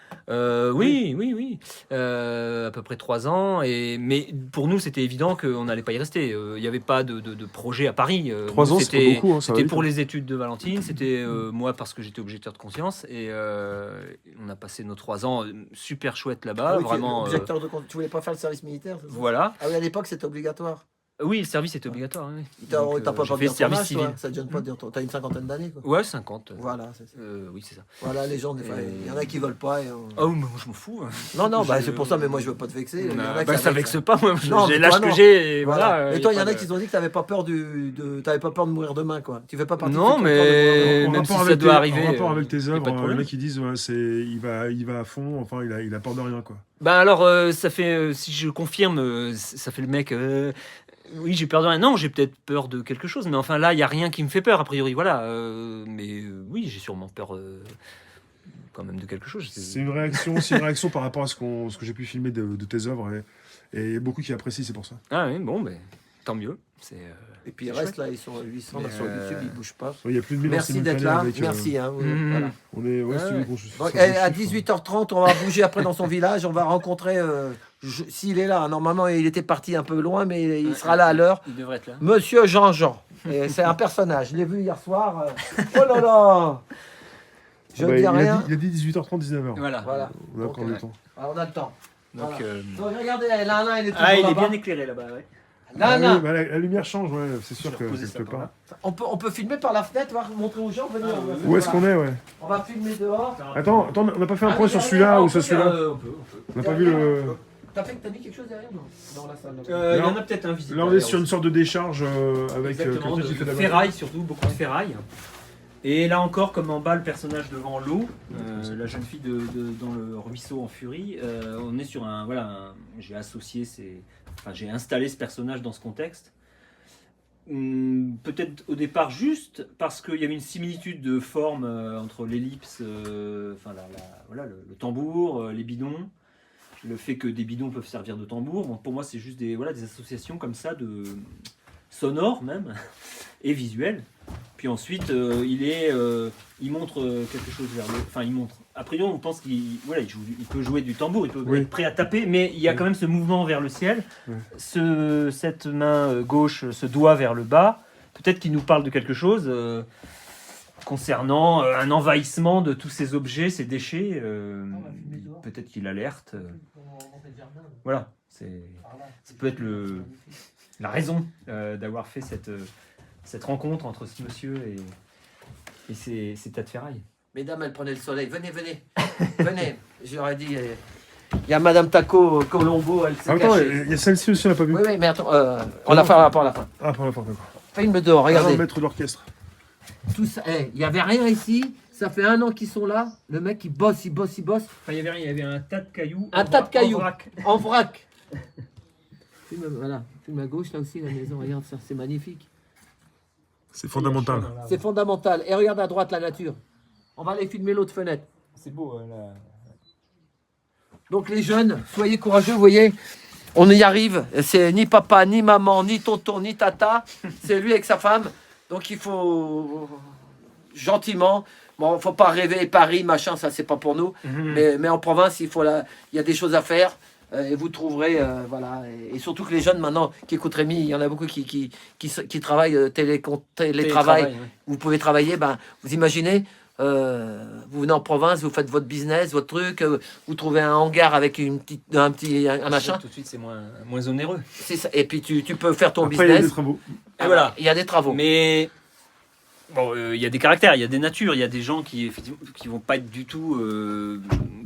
Oui. À peu près 3 ans. Mais pour nous, c'était évident qu'on n'allait pas y rester. Il n'y avait pas de projet à Paris. 3 Nous, ans, c'est pas beaucoup, hein, ça va c'était vite, pour hein. les études de Valentine. C'était moi parce que j'étais objecteur de conscience. Et on a passé nos 3 ans super chouettes là-bas. Ah oui, vraiment. objecteur de compte. Tu voulais pas faire le service militaire, c'est ça? Voilà. Ah oui, à l'époque, c'était obligatoire. Oui, le service était obligatoire. Oui. T'as Donc, pas j'ai peur de fait dire ton service âge, civil. toi. Ça te gêne pas de dire ton... T'as une cinquantaine d'années, quoi. Ouais, 50. Voilà, c'est ça. Oui, c'est ça. Voilà, les gens, des fois, il y en a qui veulent pas. Oh, mais moi, je m'en fous. Non, bah, Je- c'est pour ça, mais moi, je veux pas te vexer. Il y en a qui ça vexe pas, moi. Non, J'ai mais l'âge toi, que non. j'ai. Et Voilà. voilà, Et toi, il y a en pas a qui t'ont dit que t'avais pas peur t'avais pas peur de mourir demain, quoi. Tu fais pas partie de Non, ceux qui ont mais- peur de mourir demain. même si rapport ça avec doit tes- arriver, En rapport avec tes y a œuvres, pas de il y en problème. a qui disent ouais, il va à fond, enfin il a peur de rien, quoi. Ben alors, ça fait, si je confirme, ça fait le mec. Oui, j'ai peur de rien. Non, j'ai peut-être peur de quelque chose, mais enfin là, il y a rien qui me fait peur a priori. Voilà. Mais oui, j'ai sûrement peur quand même de quelque chose. C'est une réaction par rapport à ce que j'ai pu filmer de tes œuvres et il y a beaucoup qui apprécient, c'est pour ça. Ah oui, bon, ben tant mieux. C'est. Et puis, il c'est reste là, ils sont 800 là, Mais, sur YouTube, ils bougent pas. Il y a plus de 1000 Merci d'être là. Merci. Hein, voilà. On est ouais, Ah si tu veux ouais. qu'on se- Donc, ça se à chiffre. 18h30, on va bouger après dans son village. On va rencontrer. S'il est là, normalement, il était parti un peu loin, mais il sera là à l'heure. Il devrait être là. Monsieur Jean-Jean. Et c'est un personnage. Je l'ai vu hier soir. Oh là là. Je Ah ne bah, dis il a rien. dit- Il a dit 18h30, 19h. Voilà. Voilà. On a encore Donc, le temps. Alors, on a le temps. Donc, Voilà. Donc, regardez, Lana, il est toujours ah, il est là-bas. bien éclairé là-bas. Ouais. Ah Lana, oui, bah, la lumière change, ouais, c'est sûr Je vais que reposer ça ça se peut par pas. là. on peut filmer par la fenêtre, voir, montrer aux gens. Venez, on va faire Où est-ce ça. qu'on est, ouais. On va filmer dehors. Attends, on n'a pas fait un Ah, point mais sur derrière, celui-là on ou sur peut faire, celui-là On peut. On n'a pas vu le... T'as mis quelque chose derrière, non? Dans la salle. Il y en a peut-être un visible. Là, on est sur une sorte de décharge avec Exactement, quelqu'un qui fait de de la ferraille surtout, beaucoup de ferraille. Et là encore, comme en bas, le personnage devant l'eau, la jeune fille dans le ruisseau en furie, on est sur j'ai associé j'ai installé ce personnage dans ce contexte. Peut-être au départ juste parce qu'il y avait une similitude de forme entre l'ellipse, le tambour, les bidons, le fait que des bidons peuvent servir de tambour. Bon, pour moi, c'est juste des associations comme ça, sonores même, et visuelles. Puis ensuite, il montre quelque chose vers le... Enfin, il montre. A priori, on pense qu'il peut jouer du tambour, il peut Oui. être prêt à taper, mais il y a quand même ce mouvement vers le ciel. Oui. Cette main gauche, ce doigt vers le bas, peut-être qu'il nous parle de quelque chose. concernant un envahissement de tous ces objets, ces déchets. Peut-être qu'il alerte. Voilà, ça peut être la raison d'avoir fait cette rencontre entre ce monsieur et ces tas de ferraille. Mesdames, elles prenaient le soleil. Venez, venez. J'aurais dit. Il y a Madame Taco Colombo, elle s'est Attends, cachée. il y a celle-ci aussi, on l'a pas vu. Oui, mais attends, on la fera pour la fin. Ah, pour la fin, d'accord. Filme dehors, regardez. Le maître d'orchestre. Tout ça, il n'y avait rien ici. Ça fait 1 an qu'ils sont là. Le mec, il bosse. Enfin, il y avait un tas de cailloux. Un tas de cailloux. En vrac. En vrac. Voilà, filme à gauche, là aussi, la maison. Regarde ça, c'est magnifique. C'est fondamental. C'est fondamental. Et regarde à droite la nature. On va aller filmer l'autre fenêtre. C'est beau, là. Donc les jeunes, soyez courageux, vous voyez, on y arrive. C'est ni papa, ni maman, ni tonton, ni tata. C'est lui avec sa femme. Donc il faut gentiment. Bon, faut pas rêver Paris, machin, ça c'est pas pour nous. Mais en province, il y a des choses à faire. Et vous trouverez, voilà. Et surtout que les jeunes maintenant qui écoutent Rémi, il y en a beaucoup qui travaillent télétravail. Ouais. Vous pouvez travailler, ben, vous imaginez. Vous venez en province, vous faites votre business, votre truc, vous trouvez un hangar avec un machin. Tout de suite, c'est moins onéreux. C'est ça. Et puis tu peux faire ton Après, business. il y a des travaux. Et voilà. Il y a des travaux. Mais bon, il y a des caractères, il y a des natures, il y a des gens qui effectivement qui vont pas être du tout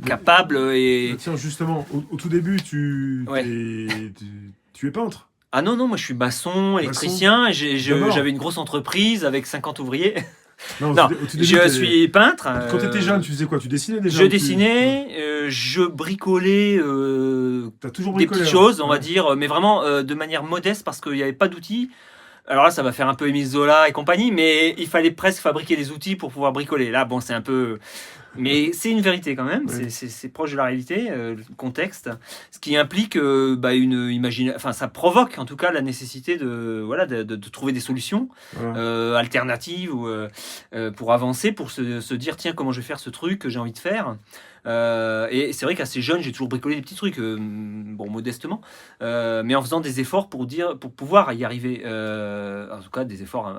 capables et. Tiens, justement, au tout début, tu es peintre. Ah non, moi je suis maçon, électricien, j'avais une grosse entreprise avec 50 ouvriers. Non, Non, au tout début, je suis peintre. Quand tu étais jeune, tu faisais quoi? Tu dessinais déjà? Je dessinais, je bricolais T'as toujours des bricolé, petites hein. choses, on va dire, mais vraiment de manière modeste parce qu'il n'y avait pas d'outils. Alors là, ça va faire un peu Émile Zola et compagnie, mais il fallait presque fabriquer des outils pour pouvoir bricoler. Là, bon, c'est un peu... Mais c'est une vérité quand même, Oui. c'est proche de la réalité, le contexte, ce qui implique enfin ça provoque en tout cas la nécessité de trouver des solutions Voilà. alternatives ou pour avancer, pour se dire tiens comment je vais faire ce truc que j'ai envie de faire. Et c'est vrai qu'assez jeune j'ai toujours bricolé des petits trucs, bon modestement, mais en faisant des efforts pour pouvoir y arriver. En tout cas des efforts.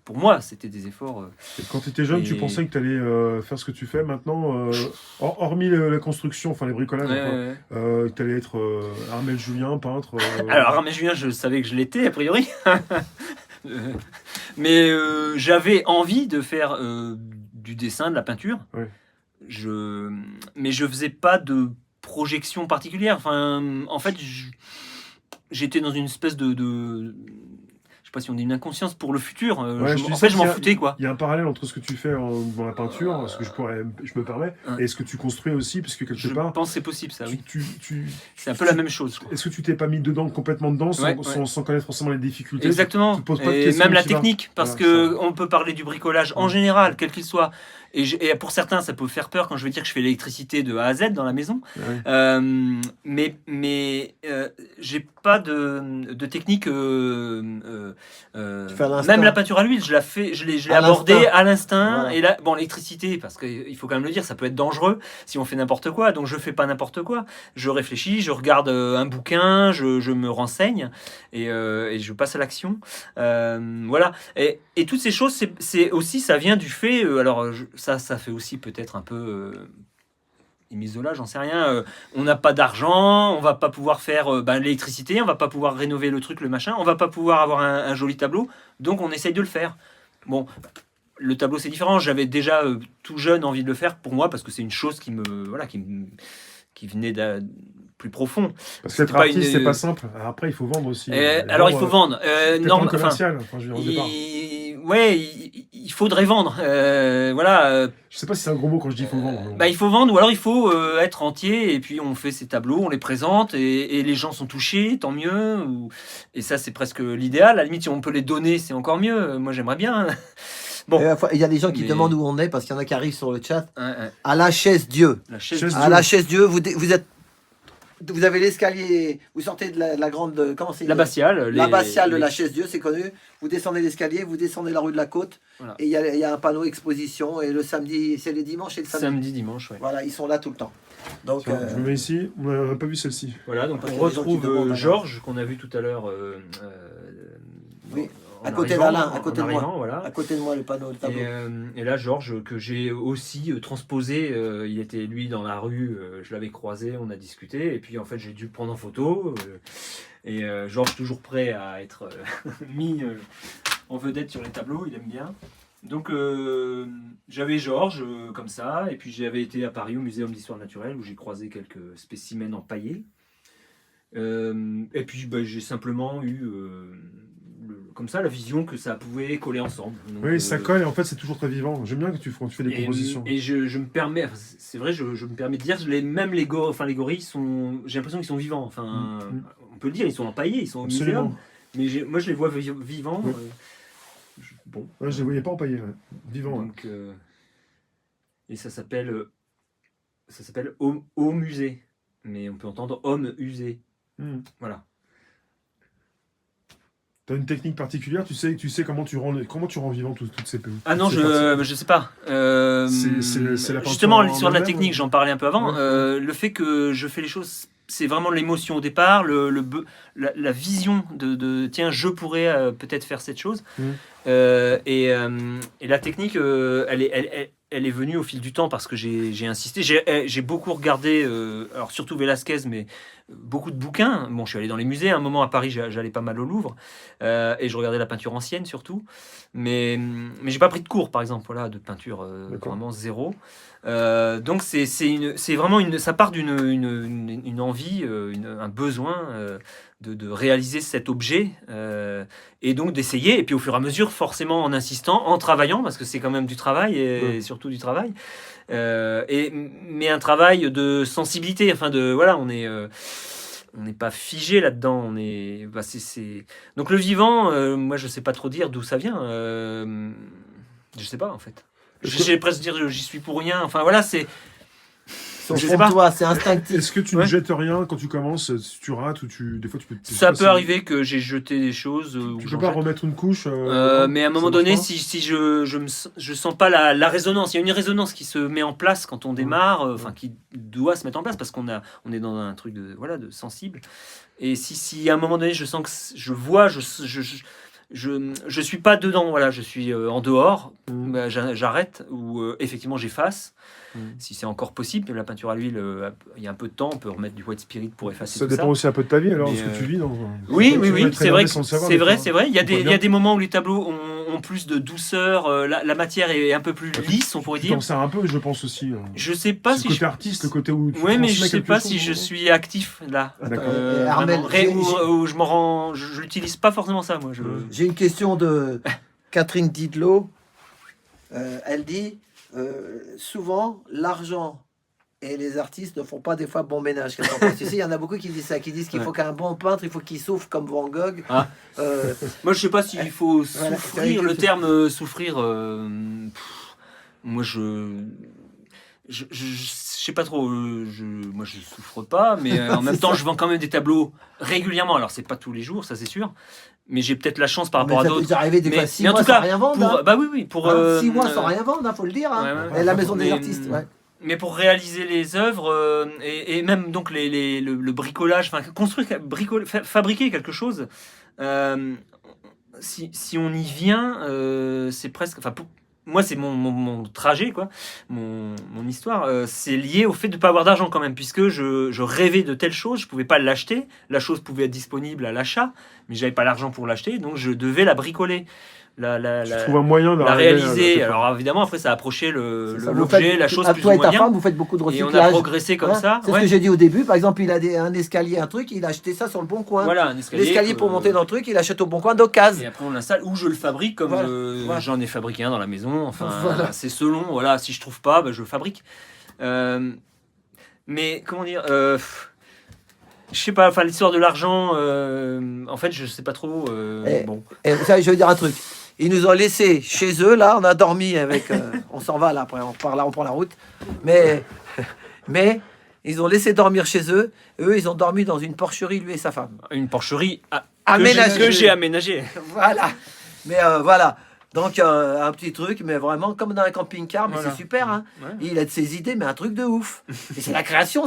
Pour moi, c'était des efforts. Et quand tu étais jeune, tu pensais que tu allais faire ce que tu fais maintenant, hormis la construction, enfin les bricolages, que tu allais être Armel Julien, peintre. Alors, Armel Julien, je savais que je l'étais, a priori. Mais j'avais envie de faire du dessin, de la peinture. Ouais. Mais je faisais pas de projection particulière. Enfin, en fait, j'étais dans une espèce de je sais pas si on dit une inconscience pour le futur. Je m'en foutais, quoi. Il y a un parallèle entre ce que tu fais dans la peinture, ce que je me permets, et ce que tu construis aussi, parce que quelque part... Je pense que c'est possible, ça, oui. C'est un peu tu- la même chose, je crois. Est-ce que tu t'es pas mis dedans, complètement dedans, sans connaître forcément les difficultés? Exactement. Tu te poses pas de Et questions, même la tu vas. technique, parce Voilà, que on peut parler du bricolage en général, quel qu'il soit. Et pour certains, ça peut faire peur quand je vais dire que je fais l'électricité de A à Z dans la maison. Ouais. Mais j'ai pas de technique. Tu fais à l'instinct. Même la peinture à l'huile, je l'ai À abordée l'instinct. à l'instinct. Voilà. Et là, bon, l'électricité, parce qu'il faut quand même le dire, ça peut être dangereux si on fait n'importe quoi. Donc je fais pas n'importe quoi. Je réfléchis, je regarde un bouquin, je me renseigne et je passe à l'action. Voilà. Et toutes ces choses, c'est aussi, ça vient du fait. Ça fait aussi peut-être un peu. Émile Zola, j'en sais rien. On n'a pas d'argent, on va pas pouvoir faire l'électricité, on va pas pouvoir rénover le truc, le machin, on va pas pouvoir avoir un joli tableau, donc on essaye de le faire. Bon, le tableau c'est différent. J'avais déjà tout jeune envie de le faire pour moi parce que c'est une chose qui venait plus profond. Parce qu'être pas artiste, une- c'est pas simple. Alors après, il faut vendre aussi. Alors il faut vendre. Non, commercial. Enfin, je veux dire, au départ. Il faudrait vendre. Voilà. Je sais pas si c'est un gros mot quand je dis il faut vendre. Il faut vendre ou alors il faut être entier et puis on fait ces tableaux, on les présente et les gens sont touchés, tant mieux. Et ça c'est presque l'idéal. À la limite si on peut les donner c'est encore mieux. Moi j'aimerais bien. Bon. Il y a des gens qui Mais- demandent où on est parce qu'il y en a qui arrivent sur le chat. Ouais. À la chaise Dieu. La chaise. Chaise- À la chaise Dieu, vous avez l'escalier, vous sortez de la grande, comment c'est L'abbatiale. L'abbatiale de la chaise Dieu, c'est connu. Vous descendez l'escalier, vous descendez la rue de la Côte, Voilà. et il y a un panneau exposition. Et le samedi, c'est les dimanches et le samedi. Samedi, dimanche, ouais. Voilà, ils sont là tout le temps. Donc, Tiens, je me mets ici. On n'a pas vu celle-ci. Voilà, donc Parce on qu'il y a des gens qui retrouve demandent, alors. Georges qu'on a vu tout à l'heure Oui, en à côté arrivant, d'Alain, à côté en de moi. arrivant, voilà. À côté de moi, le panneau, le tableau. Et là, Georges, que j'ai aussi transposé, il était lui dans la rue, je l'avais croisé, on a discuté, et puis en fait j'ai dû le prendre en photo. Et Georges toujours prêt à être mis en vedette sur les tableaux, il aime bien. Donc j'avais Georges comme ça, et puis j'avais été à Paris au Muséum d'Histoire Naturelle où j'ai croisé quelques spécimens empaillés. Et puis j'ai simplement eu comme ça la vision que ça pouvait coller ensemble. Donc, Oui, ça colle et en fait c'est toujours très vivant. J'aime bien quand tu fais des compositions. Et je me permets, c'est vrai, je me permets de dire, même les gorilles sont, j'ai l'impression qu'ils sont vivants. Enfin, on peut le dire, ils sont empaillés, ils sont au muséum. Mais moi je les vois vivants. Oui. Bon. Ouais, je les voyais pas empaillés, ouais. Vivants. Donc, et ça s'appelle au musée, mais on peut entendre homme usé. Voilà. T'as une technique particulière, tu sais comment tu rends vivant toutes ces pays. Ah non, je sais pas. C'est la justement, peinture l'histoire de la en technique, j'en parlais un peu avant. Le fait que je fais les choses, c'est vraiment l'émotion au départ, la vision de tiens, je pourrais peut-être faire cette chose. Et la technique, elle est venue au fil du temps parce que j'ai insisté. J'ai beaucoup regardé, alors surtout Velázquez, mais beaucoup de bouquins. Bon, je suis allé dans les musées. À un moment à Paris, j'allais pas mal au Louvre et je regardais la peinture ancienne surtout. Mais j'ai pas pris de cours, par exemple, voilà, de peinture vraiment zéro. Donc c'est vraiment ça part d'une envie, un besoin de réaliser cet objet et donc d'essayer. Et puis au fur et à mesure, forcément en insistant, en travaillant, parce que c'est quand même du travail et surtout du travail. Mais un travail de sensibilité. Enfin voilà, on n'est pas figé là-dedans. Donc le vivant, moi je sais pas trop dire d'où ça vient. Je sais pas en fait. J'ai presque dire j'y suis pour rien. Enfin voilà, c'est. Je sais pas. Toi, c'est instinctif. Est-ce que tu ne jettes rien quand tu commences, si tu rates ou des fois tu peux. Ça peut arriver que j'ai jeté des choses. Tu peux pas remettre une couche. Mais à un moment donné, si je sens pas la résonance, il y a une résonance qui se met en place quand on démarre, enfin qui doit se mettre en place parce on est dans un truc de sensible. Et si à un moment donné je sens que je vois, je suis pas dedans, voilà, je suis en dehors, j'arrête ou effectivement j'efface. Si c'est encore possible, la peinture à l'huile, il y a un peu de temps, on peut remettre du white spirit pour effacer ça. Tout ça dépend aussi un peu de ta vie, alors, mais ce que tu vis. Oui, c'est vrai. C'est vrai. Il y a des moments où les tableaux ont plus de douceur, la matière est un peu plus lisse, on pourrait dire. Tu t'en sers un peu, je pense aussi. Je sais pas si le côté artiste, le côté où tu mais je sais pas chose, si je suis actif là. Armel, où je m'en rends, je l'utilise pas forcément ça, moi. J'ai une question de Catherine Didlot. Elle dit souvent l'argent et les artistes ne font pas des fois bon ménage. Tu sais, il y en a beaucoup qui disent ça, qui disent qu'il faut qu'un bon peintre, il faut qu'il souffre comme Van Gogh. Moi, je sais pas s'il faut souffrir. Le terme souffrir, moi je sais pas trop. Moi, je souffre pas, mais en même temps, je vends quand même des tableaux régulièrement. Alors, c'est pas tous les jours, ça c'est sûr. Mais j'ai peut-être la chance par rapport à d'autres. Mais 6 mois sans rien vendre. Bah oui, pour 6 mois sans rien vendre, faut le dire. Et la maison des artistes. Mais pour réaliser les œuvres et même donc le bricolage, enfin construire, fabriquer quelque chose, si on y vient, c'est presque. Enfin, moi, c'est mon trajet, quoi, mon histoire. C'est lié au fait de ne pas avoir d'argent quand même, puisque je rêvais de telle chose, je pouvais pas l'acheter. La chose pouvait être disponible à l'achat, mais j'avais pas l'argent pour l'acheter, donc je devais la bricoler. Je trouve un moyen de la réaliser. Alors évidemment, après, ça a approché l'objet, la chose plus ou moins bien. Toi et ta bien. femme, vous faites beaucoup de recyclage. Et on a progressé comme ça. C'est ce que j'ai dit au début. Par exemple, il a un escalier, un truc, il a acheté ça sur le Bon Coin. Voilà, un escalier. L'escalier pour monter dans le truc, il achète au Bon Coin d'occasion. Et après, on l'installe ou je le fabrique comme j'en ai fabriqué un dans la maison. Enfin, c'est selon. Voilà, si je trouve pas, je le fabrique. Mais comment dire je sais pas, enfin l'histoire de l'argent, en fait je sais pas trop. Bon. Et vous savez, je veux dire un truc. Ils nous ont laissé chez eux, là, on a dormi avec. On s'en va là, après on repart là, on prend la route. Mais ils ont laissé dormir chez eux. Eux, ils ont dormi dans une porcherie, lui et sa femme. Une porcherie aménagée. Que j'ai aménagée. Voilà. Mais voilà. Donc, un petit truc, mais vraiment comme dans un camping-car, mais Voilà. c'est super. Hein. Ouais. Il a de ses idées, mais un truc de ouf. Et c'est la création,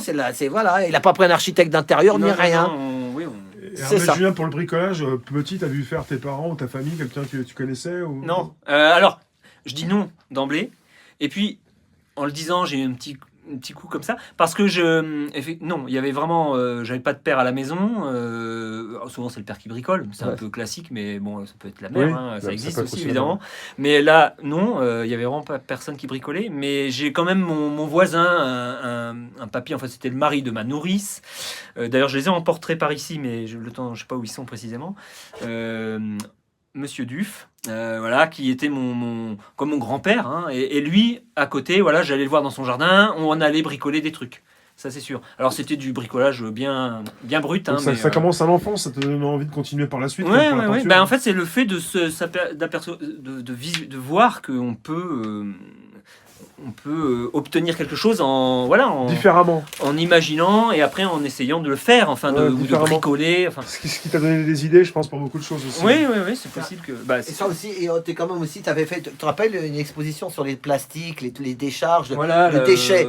voilà. Il a pas pris un architecte d'intérieur ni Non, rien. oui, Et C'est Hermès ça. Julien, pour le bricolage, petit, t'as vu faire tes parents ou ta famille, quelqu'un que tu connaissais ou... Non. Alors, je dis non d'emblée. Et puis, en le disant, j'ai eu un petit coup comme ça. Parce que non, il y avait vraiment. J'avais pas de père à la maison. Souvent, c'est le père qui bricole. C'est un Ouais. peu classique, mais bon, ça peut être la mère. Oui, hein, ça ça existe peut être aussi, aussi la évidemment. Mais là, non, il y avait vraiment pas personne qui bricolait. Mais j'ai quand même mon voisin, un papy. En fait, c'était le mari de ma nourrice. D'ailleurs, je les ai en portrait par ici, mais le temps, je sais pas où ils sont précisément. Monsieur Duf, voilà, qui était comme mon grand-père, hein, et lui, à côté, voilà, j'allais le voir dans son jardin, on allait bricoler des trucs, ça c'est sûr. Alors c'était du bricolage bien brut, hein, Donc ça, mais, ça commence à l'enfance, ça te donne envie de continuer par la suite. ouais, comme pour la ouais, ouais. peinture. Ben, en fait, c'est le fait de voir qu'on peut obtenir quelque chose Différemment. en imaginant et après en essayant de le faire, enfin, Ouais, ou de différemment. bricoler. Enfin. Ce qui t'a donné des idées, je pense, pour beaucoup de choses aussi. Oui, c'est possible que. Bah, Et ça aussi, et t'es quand même aussi, t'avais fait, tu te rappelles une exposition sur les plastiques, les décharges, voilà, les déchets,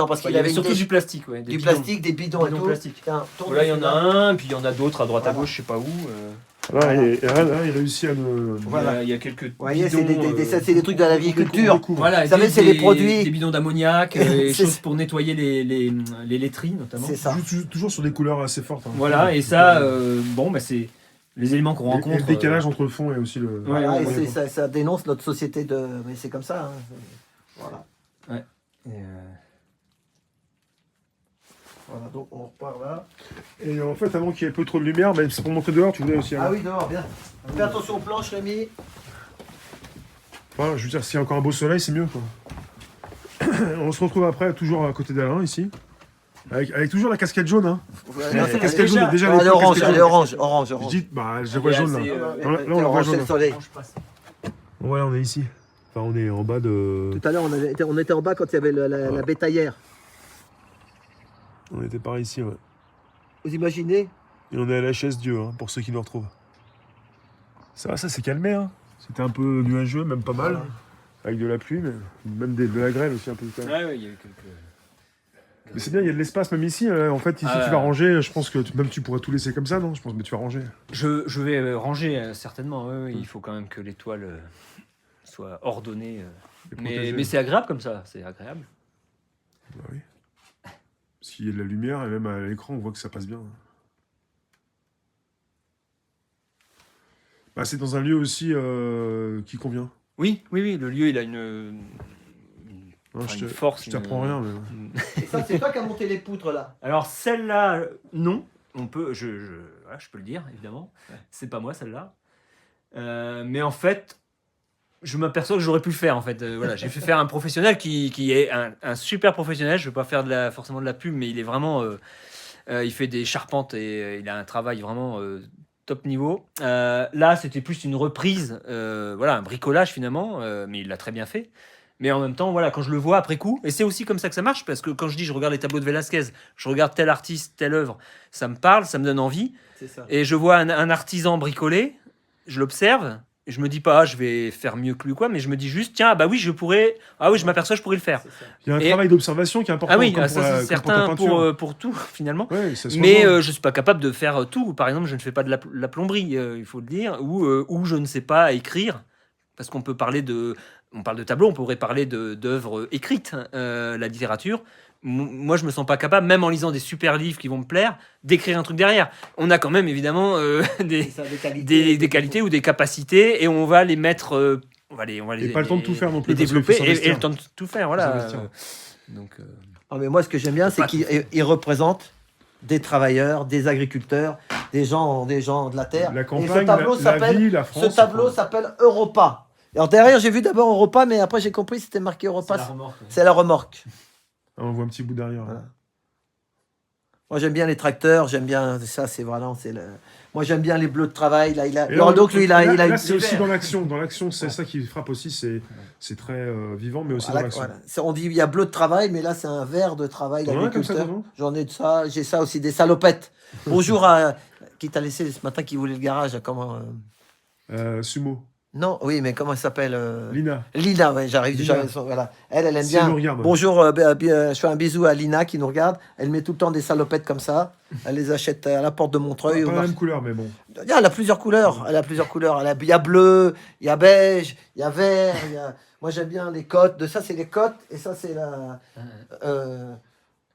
parce qu'il il y avait avait surtout du plastique, ouais, des du bidons. plastique, des bidons et Bidons tout. plastiques. Tiens, tourne Voilà, il y en a celui-là. un, puis il y en a d'autres à droite à Voilà. gauche, je sais pas où. Là, il réussit à me... Voilà. Il y a quelques Vous voyez, c'est bidons. c'est des trucs de l'agriculture. Voilà, Vous savez, c'est les produits. Des bidons d'ammoniac, des C'est- choses pour nettoyer les laiteries notamment. C'est ça. Toujours sur des couleurs assez fortes. Hein. Voilà, et ça, bon, bah, c'est les éléments qu'on Et rencontre. le décalage entre le fond et aussi le... Ouais, Voilà, ouais, et ouais. ça dénonce notre société de. Mais c'est comme ça. Hein. Voilà. Voilà, donc on repart là. Et en fait, avant qu'il y ait peu trop de lumière, mais c'est pour montrer dehors, tu voulais aussi. Hein. Ah oui, dehors, bien. Fais attention aux planches, Rémi. Enfin, je veux dire, s'il y a encore un beau soleil, c'est mieux, quoi. On se retrouve après, toujours à côté d'Alain, ici. Avec toujours la casquette jaune, hein. Non, c'est Casquette jaune, déjà, elle est l'époque, orange, casquette elle est jaune. orange. Je dis, bah, je la vois jaune, là. assez, Là, on la voit c'est jaune. le soleil. Voilà, on est ici. Enfin, on est en bas de... Tout à l'heure, on était en bas quand il y avait la bétaillère. On était par ici, ouais. Vous imaginez? Et on est à la chaise Dieu, hein, pour ceux qui nous retrouvent. Ça s'est calmé, hein. C'était un peu nuageux, même pas mal. Voilà. Avec de la pluie, mais même de la grêle aussi, un peu. Quand même. Ouais, il y a eu quelques. Mais c'est bien, il y a de l'espace même ici. En fait, ici, tu vas ranger. Je pense que même tu pourrais tout laisser comme ça, non? Je pense, mais tu vas ranger. Je vais ranger certainement. Oui. Il faut quand même que les toiles soient ordonnées. Et protéger. Mais c'est agréable comme ça. C'est agréable. Bah oui. Parce qu'il y a de la lumière et même à l'écran, on voit que ça passe bien. Bah, c'est dans un lieu aussi qui convient. Oui. Le lieu, il a une Hein, Enfin, je une force. je t'apprends rien, mais... Et ça, c'est toi qui as monté les poutres là. Alors celle-là, non. On peut, voilà, je peux le dire évidemment. C'est pas moi celle-là. Mais en fait, je m'aperçois que j'aurais pu le faire en fait. Voilà, j'ai fait faire un professionnel qui est un super professionnel. Je veux pas faire forcément de la pub, mais il est vraiment. Il fait des charpentes et il a un travail vraiment top niveau. Là, c'était plus une reprise, voilà, un bricolage finalement, mais il l'a très bien fait. Mais en même temps, voilà, quand je le vois après coup, et c'est aussi comme ça que ça marche, parce que quand je dis je regarde les tableaux de Velázquez, je regarde tel artiste, telle œuvre, ça me parle, ça me donne envie. C'est ça. Et je vois un artisan bricoler, je l'observe, et je me dis pas, je vais faire mieux que lui, quoi, mais je me dis juste, tiens, bah oui, je pourrais, ah oui, je m'aperçois, je pourrais le faire. C'est ça. Il y a un Et- travail d'observation qui est important. Ah oui, comme ça pour la- c'est comme pour ta certain peinture. pour tout, finalement. Ouais, ça se Mais rejoint. je suis pas capable de faire tout. Par exemple, je ne fais pas de la plomberie, il faut le dire, ou je ne sais pas écrire, parce qu'on peut parler de, on parle de tableau, on pourrait parler d'œuvres écrites, la littérature. Moi, je me sens pas capable, même en lisant des super livres qui vont me plaire, d'écrire un truc derrière. On a quand même évidemment C'est des, ça, des qualités. des qualités ou des capacités, et on va les mettre, on va Et pas le temps de tout faire non plus, les parce qu'il faut développer et s'investir. le temps de tout faire, voilà. s'investir. Donc, Ah, mais moi, ce que j'aime bien, c'est Pas qu'il il représente des travailleurs, des agriculteurs, des gens de la terre. La Et campagne, ce tableau la s'appelle vie, la France. ce tableau s'appelle Europa. Alors derrière, j'ai vu d'abord Europa, mais après j'ai compris que c'était marqué Europa. C'est la remorque. Ah, on voit un petit bout derrière. Voilà. Moi, j'aime bien les tracteurs, j'aime bien ça. C'est vraiment, c'est le. Moi, j'aime bien les bleus de travail. Là, il a. Et Alors, donc lui, il a. là, Il a c'est aussi verts. dans l'action. Dans l'action, c'est ça qui frappe aussi. C'est très vivant, mais aussi Voilà, dans l'action. voilà. On dit il y a bleu de travail, mais là c'est un vert de travail T'en as un comme ça, d'agriculteur. toi, non J'en ai de ça, j'ai ça aussi, des salopettes. Bonjour à qui t'a laissé ce matin qui voulait le garage, comment Sumo. Non, oui, mais comment elle s'appelle Lina. Lina, ouais, Lina. voilà. Elle aime Si elle bien. nous regarde. Bonjour, je fais un bisou à Lina qui nous regarde. Elle met tout le temps des salopettes comme ça. Elle les achète à la porte de Montreuil. Pas au la marché. même couleur, mais bon. Elle a plusieurs couleurs. Elle a plusieurs couleurs. Il y a bleu, il y a beige, il y a vert. Moi, j'aime bien les cotes. De ça, c'est les cotes. Et ça, c'est la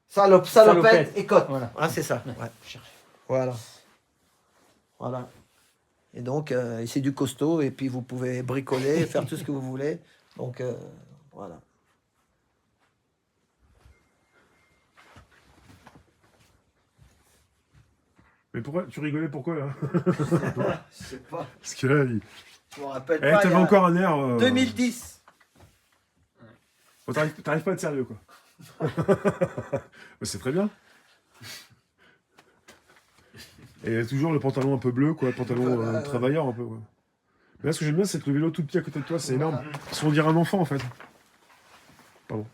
salopette et cote. Voilà. Ah, c'est ça. Ouais. Voilà. Voilà. Et donc, c'est du costaud. Et puis, vous pouvez bricoler, faire tout ce que vous voulez. Donc, voilà. Mais pourquoi tu rigolais pourquoi là? Je sais pas. Parce que là, Je me rappelle eh, pas. t'avais il y a encore un air. 2010. Bon, t'arrives pas à être sérieux quoi. Mais c'est très bien. Et toujours le pantalon un peu bleu, quoi, le pantalon Voilà, ouais. travailleur un peu. Quoi. Mais là, ce que j'aime bien, c'est que le vélo tout petit à côté de toi, c'est énorme. Parce qu'on dirait un enfant en fait. Pardon.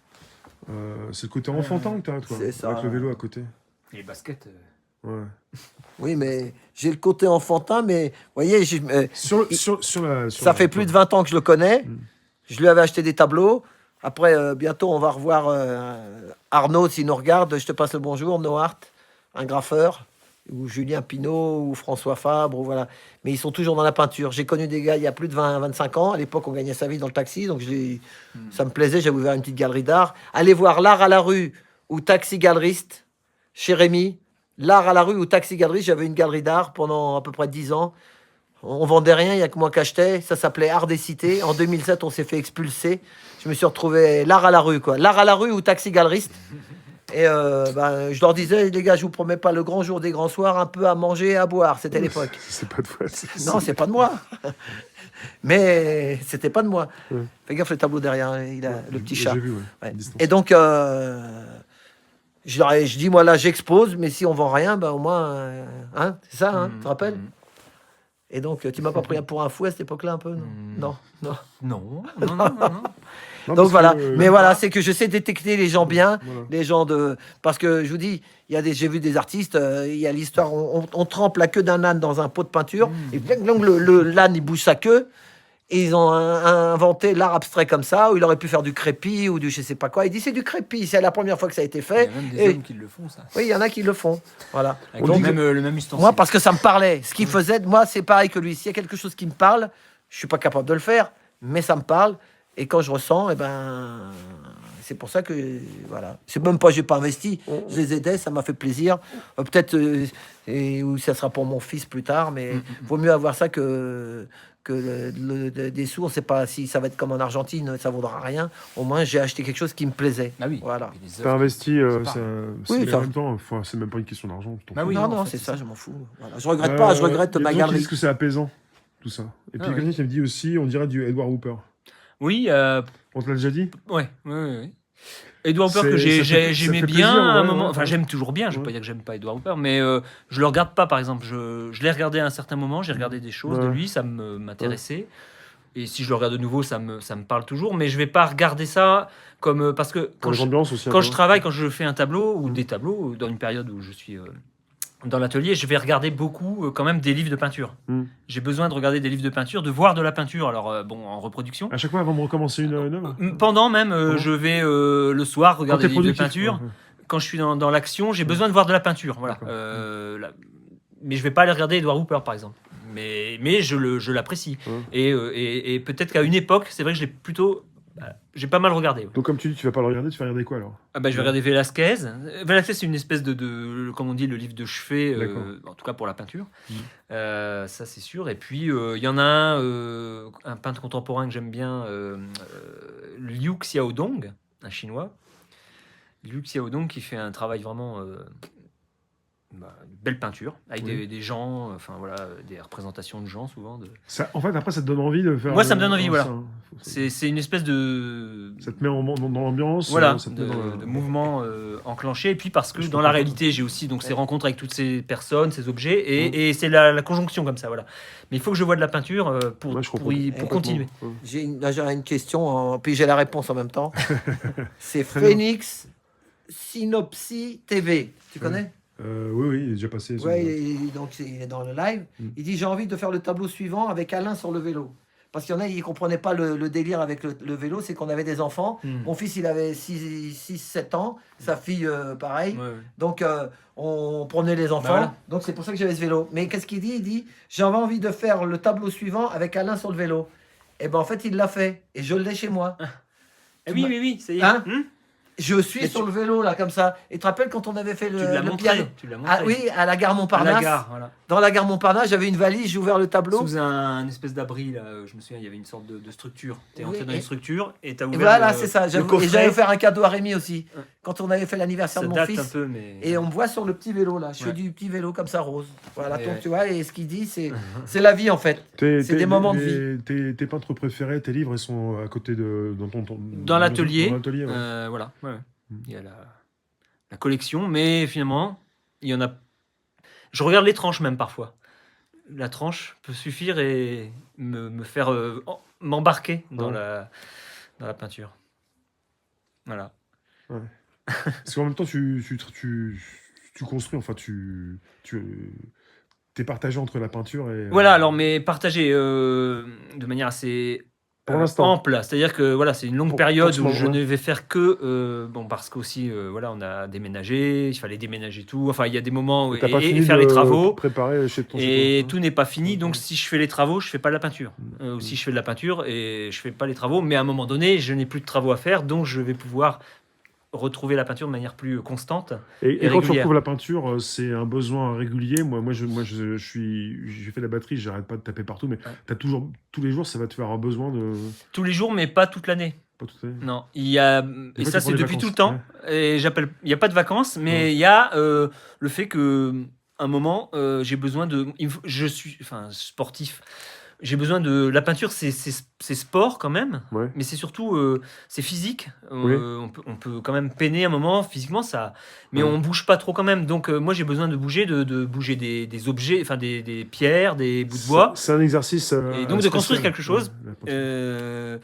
C'est le côté enfantin que t'as, toi, C'est ça. avec le vélo à côté. Et les baskets. Ouais. Oui, mais j'ai le côté enfantin, mais vous voyez, ça fait plus de 20 ans que je le connais. Je lui avais acheté des tableaux. Après, bientôt, on va revoir Arnaud, s'il nous regarde. Je te passe le bonjour, Noart, un graffeur, ou Julien Pinault, ou François Fabre, ou voilà. Mais ils sont toujours dans la peinture. J'ai connu des gars il y a plus de 25 ans. À l'époque, on gagnait sa vie dans le taxi, donc ça me plaisait. J'avais ouvert une petite galerie d'art. Allez voir L'Art à la rue ou Taxi Galeriste chez Rémi. L'Art à la rue ou Taxi Galeriste, j'avais une galerie d'art pendant à peu près 10 ans. On vendait rien, il n'y a que moi qui achetais. Ça s'appelait Art des Cités. En 2007, on s'est fait expulser. Je me suis retrouvé L'Art à la rue, quoi. L'Art à la rue ou Taxi Galeriste. Et je leur disais, les gars, je vous promets pas le grand jour des grands soirs, un peu à manger et à boire. C'était l'époque. C'est pas de toi. Non, c'est pas de moi. Mais c'était pas de moi. Ouais. Fais gaffe, le tableau derrière, il a le petit chat. J'ai vu, ouais. Ouais. Distance. Et donc, je dis, moi là, j'expose, mais si on vend rien, ben au moins, hein, c'est ça, hein, tu te rappelles? Et donc, tu m'as pas pris pour un fou à cette époque-là, un peu? Non, non. Non, non, non, non, non. Non, Donc parce voilà, que, mais voilà, c'est que je sais détecter les gens bien, Voilà. les gens de... Parce que je vous dis, j'ai vu des artistes, il y a l'histoire, on trempe la queue d'un âne dans un pot de peinture, et l'âne, il bouge sa queue, et ils ont inventé l'art abstrait comme ça, où il aurait pu faire du crépi, ou du je sais pas quoi. Il dit, c'est du crépi, c'est la première fois que ça a été Il y fait. a même des Et- hommes qui le font, ça. Oui, il y en a qui le font, voilà. Avec Donc, le même ustensile. moi, parce que ça me parlait. Ce qu'il faisait, moi, c'est pareil que lui. S'il y a quelque chose qui me parle, je suis pas capable de le faire, mais ça me parle. Et quand je ressens, eh ben, c'est pour ça que, voilà. C'est même pas, j'ai pas investi. Je les aidais, ça m'a fait plaisir. Peut-être, ou ça sera pour mon fils plus tard, mais vaut mieux avoir ça que des sous. On sait pas si ça va être comme en Argentine, ça vaudra rien. Au moins, j'ai acheté quelque chose qui me plaisait. Ah oui. Voilà. Et les T'as œuvres. investi, pas- c'est Oui, mais ça- en même temps, enfin, c'est même pas une question d'argent. je t'en Bah fous. oui, non, non, non, en fait, c'est c'est ça, ça. je m'en fous. Voilà. Je regrette pas, je regrette Il y a ma des gens qui galerie. disent que c'est apaisant, tout ça. Et puis Ah, quelqu'un qui me dit aussi, on dirait du Edward Hooper. Oui, On te l'a déjà dit? ouais. Edward Hooper que Ça fait j'aimais plaisir, bien à un ouais, moment. ouais, Enfin, ouais. j'aime toujours bien. Je vais Ouais. pas dire que j'aime pas Edward Hooper, mais je le regarde pas. Par exemple, je l'ai regardé à un certain moment. J'ai regardé des choses de Ouais. lui, ça m'intéressait. Et si je le regarde de nouveau, ça me parle toujours. Mais je vais pas regarder ça comme parce que Pour quand les je, ambiances aussi. un quand peu. je travaille, quand je fais un tableau ou des tableaux dans une période où je suis dans l'atelier, je vais regarder beaucoup quand même des livres de peinture. Mm. J'ai besoin de regarder des livres de peinture, de voir de la peinture. Alors bon, en reproduction. À chaque fois, avant de recommencer une œuvre. Pendant même, Pendant. je vais le soir Quand regarder t'es des livres de productif, peinture. ouais. Quand je suis dans l'action, j'ai besoin de voir de la peinture. Voilà. D'accord. Mais je vais pas aller regarder Edward Hooper, par exemple. Mais je l'apprécie. Ouais. Et peut-être qu'à une époque, c'est vrai que je l'ai plutôt... J'ai pas mal regardé. Ouais. Donc, comme tu dis, tu vas pas le regarder, tu vas regarder quoi alors? Je vais regarder Velázquez. Velázquez, c'est une espèce comme on dit, le livre de chevet, D'accord. en tout cas pour la peinture. Mhm. Ça, c'est sûr. Et puis, il y en a un peintre contemporain que j'aime bien, Liu Xiaodong, un chinois. Liu Xiaodong qui fait un travail vraiment... une belle peinture, avec Oui. des gens, enfin voilà, des représentations de gens souvent. Ça, en fait, après, ça te donne envie de faire. Moi, ça me donne envie, voilà. ça, hein. C'est une espèce de... Ça te met dans l'ambiance. Voilà, ça te met dans de mouvement enclenché. Et puis parce que Je dans comprends. la réalité, j'ai aussi donc ces rencontres avec toutes ces personnes, ces objets, et c'est la conjonction comme ça, voilà. Mais il faut que je vois de la peinture pour, Ouais, je comprends. pour continuer. Ouais. J'ai une question, puis j'ai la réponse en même temps. C'est Très bien. Phoenix Synopsis TV. Tu connais? Oui, il est déjà passé. Ouais, donc il est dans le live. Mm. Il dit j'ai envie de faire le tableau suivant avec Alain sur le vélo. parce qu'il y en a, ils ne comprenaient pas le délire avec le vélo, c'est qu'on avait des enfants. Mon fils, il avait 6-7 ans, sa fille, pareil. Ouais, ouais. Donc, on prenait les enfants. Bah voilà. Donc, c'est pour ça que j'avais ce vélo. Mais qu'est-ce qu'il dit? Il dit, j'avais envie de faire le tableau suivant avec Alain sur le vélo. Et ben en fait, il l'a fait. Et je l'ai chez moi. Oui, oui, oui, ça y est. Hein Hmm. Je suis Mais sur le vélo, là, comme ça. Et tu te rappelles quand on avait fait Tu l'as le montré. piano? Tu l'as montré. Ah oui, à la gare à Montparnasse. la gare, voilà. Dans la gare Montparnasse, j'avais une valise, j'ai ouvert le tableau. Sous un espèce d'abri, là, je me souviens, il y avait une sorte de structure. Tu es entré Oui, dans et- une structure et tu as Et ouvert voilà, le, c'est ça. le Et coffret. j'avais offert un cadeau à Rémi aussi. Ouais. Quand on avait fait l'anniversaire Ça de mon date fils. un peu, mais... Et on me voit sur le petit vélo, là. Je Ouais. fais du petit vélo comme ça, rose. Voilà, Et donc ouais. tu vois, et ce qu'il dit, c'est la vie, en fait. C'est des moments de vie. Tes peintres préférés, tes livres, ils sont à côté de dans ton Dans l'atelier. Dans l'atelier, ouais. Voilà. Ouais. Il y a la collection, mais finalement, il y en a... Je regarde les tranches même parfois. La tranche peut suffire et me faire m'embarquer dans la peinture. Voilà. Parce qu'en même temps, tu construis, enfin, t'es partagé entre la peinture et. Voilà, alors, mais partagé de manière assez Pour l'instant. ample. C'est-à-dire que voilà, c'est une longue Pour période ce où moment, je ouais. ne vais faire que. Bon, parce qu'aussi, voilà, on a déménagé, il fallait déménager tout. Enfin, il y a des moments où. T'as pas Et fini faire de les travaux. préparer chez ton. Et chez toi, tout n'est pas fini, donc Mhm. si je fais les travaux, je fais pas la peinture. Ou si je fais de la peinture et je fais pas les travaux, mais à un moment donné, je n'ai plus de travaux à faire, donc je vais pouvoir retrouver la peinture de manière plus constante. Et quand tu régulière. retrouves la peinture, c'est un besoin régulier. Moi, j'ai fait la batterie, j'arrête pas de taper partout, mais Ouais. t'as toujours, tous les jours, ça va te faire un besoin de. Tous les jours, mais pas toute l'année. Pas tout à fait. Non, il y a et fois, ça tu c'est prends des depuis tout le vacances, temps. Et j'appelle, il y a pas de vacances, mais Ouais. il y a le fait que un moment j'ai besoin de, je suis, enfin sportif. J'ai besoin de la peinture, c'est sport quand même, Ouais. mais c'est surtout c'est physique. Oui. On peut quand même peiner un moment physiquement ça, mais Ouais. on bouge pas trop quand même. Donc moi j'ai besoin de bouger, de bouger des objets, enfin des pierres, des bouts de bois. C'est un exercice. Et donc de construire spécial. quelque chose. Ouais, la peinture.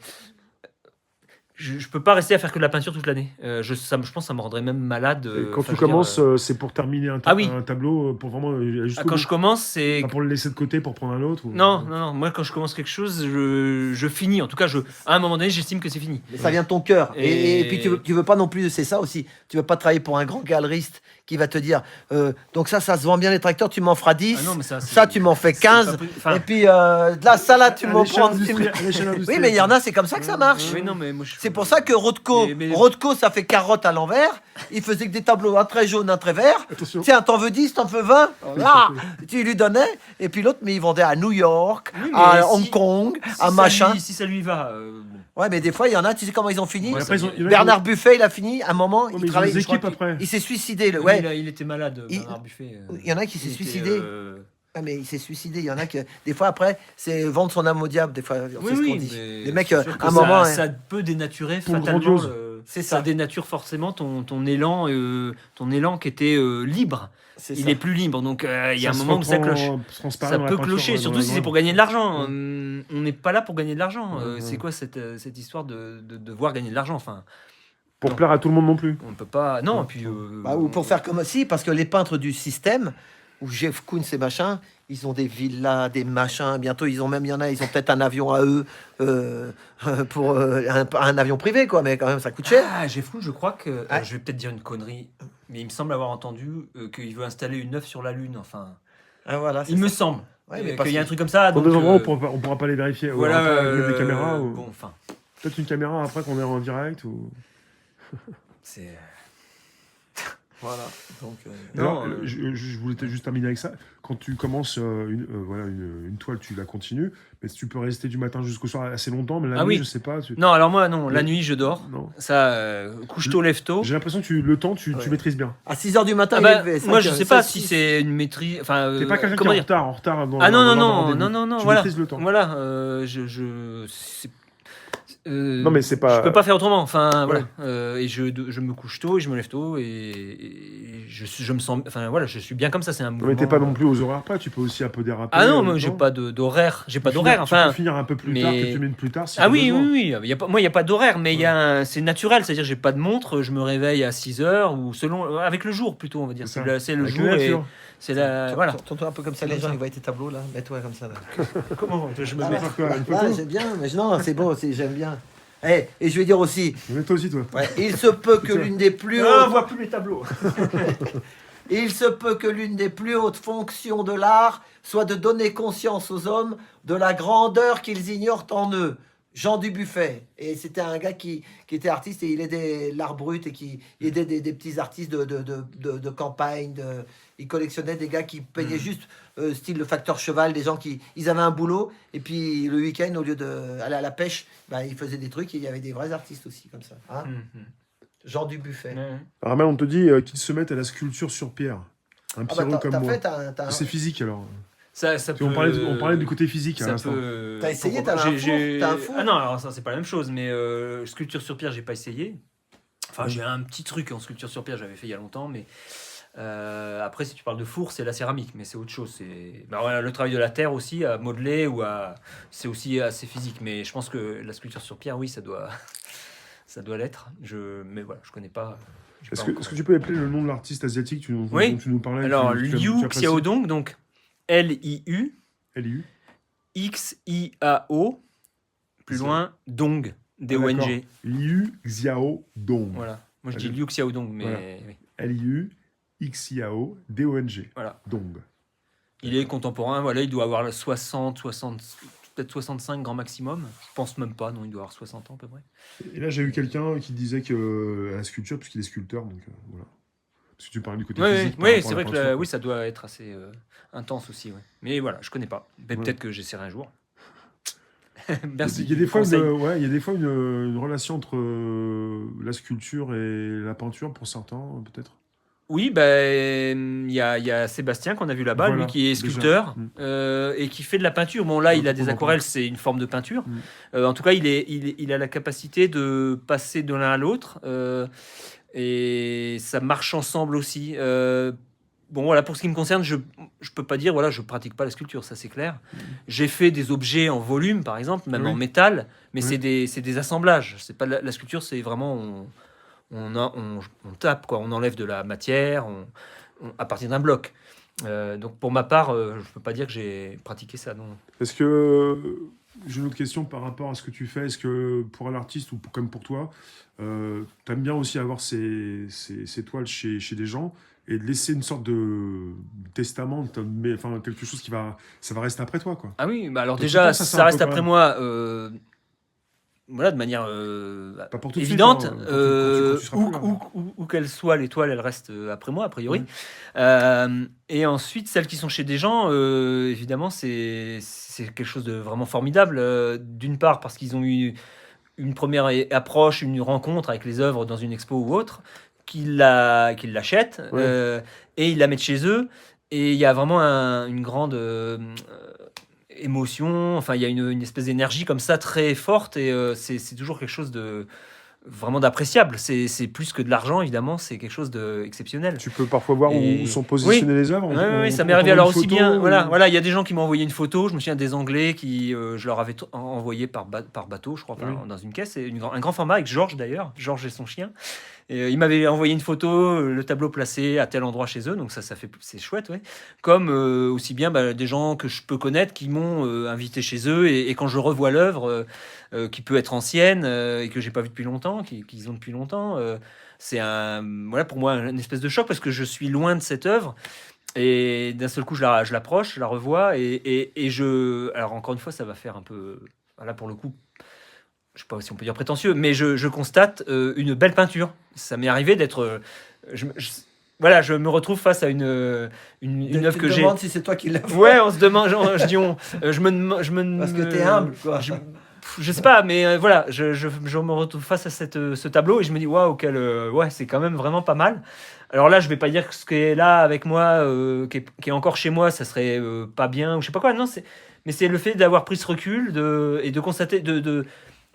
Je peux pas rester à faire que de la peinture toute l'année. Je pense que ça me rendrait même malade. Et quand enfin, tu je veux dire, commences, c'est pour terminer Ah oui. un tableau, pour vraiment aller jusqu'au quand bout. je commence, c'est Pas pour le laisser de côté pour prendre un autre. Ou... non, non, non. Moi, quand je commence quelque chose, je finis. En tout cas, à un moment donné, j'estime que c'est fini. Mais ça vient de ton cœur. Et Et- puis tu veux pas non plus, c'est ça aussi. Tu veux pas travailler pour un grand galeriste qui va te dire donc ça se vend bien les tracteurs, tu m'en feras 10. Ah non, mais ça, c'est- ça, tu m'en fais c'est 15. pas possible. Enfin, Et puis là, ça, là, tu À m'en l'échelle prends. industrielle, à l'échelle Oui, industrielle. mais il y en a, c'est comme ça que ça marche. oui, non, mais moi, C'est pour ça que Rothko, Mais- Rothko, ça fait carotte à l'envers. Il faisait que des tableaux, un très jaune, un très vert. Attention. Tiens, t'en veux 10, t'en veux 20. Là, tu lui donnais. Et puis l'autre, mais il vendait à New York, Oui, mais à si- Hong Kong, si à ça machin. si ça lui va. Bon. Ouais, mais des fois, il y en a, tu sais comment ils ont fini Ouais, après, il y en a Bernard Buffet, il a fini, à un moment, Ouais, mais il ils ont travaille. des je crois équipes qu'il- après. Il s'est suicidé. Oui, Ouais. il était malade, Il- Bernard Buffet. Il y en a qui s'est il était, suicidé. Ah, mais il s'est suicidé. Il y en a que, des fois, après, c'est vendre son âme au diable. Des fois, c'est Oui, ce qu'on oui, dit. mais Les mecs, c'est sûr que à un moment, ça peut dénaturer Pour le fatalement. grandiose. C'est Ça ça. dénature forcément ton élan qui était libre. C'est Il ça. est plus libre, donc il y a un se moment où ça reprend cloche. transparent Ça dans la peut peinture, clocher, dans surtout la- si dans c'est la- pour gagner de l'argent. Ouais. On n'est pas là pour gagner de l'argent. Ouais, C'est ouais. quoi cette histoire de devoir gagner de l'argent? Enfin, Pour Non. plaire à tout le monde non plus. on ne peut pas. Non, Ouais. et puis. Bah, ou pour faire comme si, parce que les peintres du système, ou Jeff Koons et machin, ils ont des villas, des machins. Bientôt, ils ont même, il y en a, ils ont peut-être un avion à eux pour un avion privé, quoi. Mais quand même, ça coûte cher. Ah, Jeff Koons, je crois que. Ah. Je vais peut-être dire une connerie, mais il me semble avoir entendu qu'il veut installer une œuf sur la Lune. Enfin, Ah, voilà. c'est il me ça. semble. Ouais, mais parce qu'il y a un que- truc comme ça. Dans donc, des endroits où on pourra pas les vérifier. Ou Voilà. alors, après, avec des caméras. Ou... Bon, enfin, Peut-être une caméra après qu'on est en direct. Ou... c'est. Voilà. Donc, Alors, Non, je voulais juste terminer avec ça. Quand tu commences une toile, tu la continues. Mais si tu peux rester du matin jusqu'au soir assez longtemps, mais la Ah nuit, oui. je sais pas. Non, alors moi, non. La Mais- nuit, je dors. Non. Ça, couche tôt, lève tôt. J'ai l'impression que le temps, tu Ouais. maîtrises bien. à 6h du matin, Ah il bah, est levé, moi, 5, je sais pas 6. si c'est une maîtrise. Enfin, T'es pas quelqu'un qui est comment en dire? retard dans Ah non, dans non, un non, rendez-vous. non, non, non, Tu voilà. maîtrises le temps. Voilà, Non, mais c'est pas. je peux pas faire autrement. Enfin, Ouais. voilà. Et je me couche tôt et je me lève tôt et je me sens. Enfin, voilà, je suis bien comme ça. C'est un Non, mouvement. mais t'es pas non plus aux horaires près, tu peux aussi un peu déraper. Ah non, moi, j'ai pas d'horaire. J'ai pas Tu peux d'horaire. finir- Enfin. Tu peux finir un peu plus mais- tard, quelques minutes plus tard. Si Ah t'as oui, besoin. oui, oui. Moi, il n'y a pas d'horaire, mais c'est naturel. C'est-à-dire, j'ai pas de montre. Je me réveille à 6 heures ou selon. Avec le jour, plutôt, on va dire. C'est ça. C'est le Avec jour. la Et nature. C'est la voilà. Tourne-toi un peu comme ça, les gens ils voient tes tableaux là. Mets-toi comme ça. Là. Comment je me Ah, mets Faire quoi, une photo Ah, j'aime bien, mais non, c'est beau, j'aime bien. Et je vais dire aussi, Mais toi aussi, toi. il se peut que l'une des plus Ah, on hautes, voit plus les tableaux. il se peut que l'une des plus hautes fonctions de l'art soit de donner conscience aux hommes de la grandeur qu'ils ignorent en eux. Jean Dubuffet, et c'était un gars qui était artiste et il aidait l'art brut et qui aidait des petits artistes de campagne. Il collectionnait des gars qui peignaient juste style le facteur cheval, des gens qui ils avaient un boulot et puis le week-end au lieu d'aller à la pêche, bah, ils faisaient des trucs et il y avait des vrais artistes aussi comme ça. Hein. Jean Dubuffet. Armel, on te dit qu'ils se mettent à la sculpture sur pierre. Un Ah bah, pierrot comme moi. t'as C'est physique alors. Ça Parce qu'on parlait du côté physique à ça l'instant. peut... T'as essayé, pourquoi t'as pas. un four, t'as un four. Ah non, alors ça c'est pas la même chose, mais sculpture sur pierre, j'ai pas essayé. Enfin, j'ai un petit truc en sculpture sur pierre, j'avais fait il y a longtemps, mais après, si tu parles de four, c'est la céramique, mais c'est autre chose. Bah, voilà, le travail de la terre aussi, à modeler, c'est aussi assez physique, mais je pense que la sculpture sur pierre, oui, ça doit l'être. Mais voilà, je connais pas. Est-ce que tu peux appeler le nom de l'artiste asiatique Oui. dont tu nous parlais? Alors, tu Liu apprécies Xiaodong, donc Liu Liu. Xiao, plus loin, Dong, D-O-N-G. Liu Xiaodong. Voilà. Moi, je dis Liu Xiaodong, mais Voilà. oui. Liu Xiaodong. Voilà. Dong. Il est contemporain, voilà, il doit avoir 60, peut-être 65 grand maximum. Je pense même pas, non, il doit avoir 60 ans à peu près. Et là, j'ai eu quelqu'un qui disait que la sculpture, puisqu'il est sculpteur, donc voilà. Parce que tu parlais du côté Oui, physique. par oui, rapport c'est à la vrai que peinture, oui, ça doit être assez intense aussi. Ouais. Mais voilà, je connais pas. Mais Ouais. peut-être que j'essaierai un jour. quoi. Merci. Il y a du des fois, conseil. il y a des fois une relation entre la sculpture et la peinture pour certains, peut-être. Oui, ben il y a Sébastien qu'on a vu là-bas, Voilà, lui qui est déjà. sculpteur et qui fait de la peinture. Bon là, il a On des entend. aquarelles, c'est une forme de peinture. En tout cas, il a la capacité de passer de l'un à l'autre et ça marche ensemble aussi. Bon voilà, pour ce qui me concerne, je peux pas dire voilà, je pratique pas la sculpture, ça c'est clair. J'ai fait des objets en volume, par exemple, même Oui. en métal, mais Oui. c'est des assemblages. C'est pas la sculpture, c'est vraiment on tape quoi, on enlève de la matière à partir d'un bloc. Donc pour ma part, je peux pas dire que j'ai pratiqué ça, non. Est-ce que j'ai une autre question par rapport à ce que tu fais? Est-ce que pour un artiste ou comme pour toi, t'aimes bien aussi avoir ces toiles chez des gens et de laisser une sorte de testament, mais enfin quelque chose ça va rester après toi, quoi. Ah oui, bah alors Donc, déjà, tu penses à ça ça un reste peu, quand après même. moi, voilà, de manière Pas pour tout de suite, évidente, hein, quand tu seras plus là. où qu'elle soit, l'étoile, elle reste après moi, a priori. Oui. Et ensuite, celles qui sont chez des gens, évidemment, c'est quelque chose de vraiment formidable. D'une part, parce qu'ils ont eu une première approche, une rencontre avec les œuvres dans une expo ou autre, qu'ils l'achètent Ouais. et ils la mettent chez eux. Et il y a vraiment une grande émotion, enfin il y a une espèce d'énergie comme ça très forte et c'est toujours quelque chose de vraiment d'appréciable. C'est plus que de l'argent, évidemment, c'est quelque chose d'exceptionnel. Tu peux parfois voir Et- où sont positionnées les œuvres. Oui, ça m'est on arrivé t'envoie alors une aussi photo, bien. ou- Voilà, il y a des gens qui m'ont envoyé une photo. Je me souviens des Anglais qui, je leur avais envoyé par bateau, je crois, Oui. dans une caisse, et un grand format avec Georges d'ailleurs, Georges et son chien. Et, ils m'avaient envoyé une photo, le tableau placé à tel endroit chez eux, donc c'est chouette, ouais. Comme aussi bien des gens que je peux connaître qui m'ont invité chez eux, et quand je revois l'œuvre, qui peut être ancienne et que j'ai pas vu depuis longtemps, qu'ils ont depuis longtemps, c'est voilà pour moi une espèce de choc parce que je suis loin de cette œuvre. Et d'un seul coup, je l'approche, je la revois, et alors encore une fois, ça va faire un peu, là pour le coup, je sais pas si on peut dire prétentieux, mais je constate une belle peinture. Ça m'est arrivé d'être, voilà, je me retrouve face à une œuvre que j'ai. demande si c'est toi qui l'as fait. Ouais, on se demande, je dis Parce que t'es humble, quoi. Je sais pas, mais voilà, je me retrouve face à ce tableau et je me dis waouh, ouais, c'est quand même vraiment pas mal. Alors là, je vais pas dire que ce qui est là avec moi, qui est encore chez moi, ça serait pas bien ou je sais pas quoi. Non, mais c'est le fait d'avoir pris ce recul et de constater, de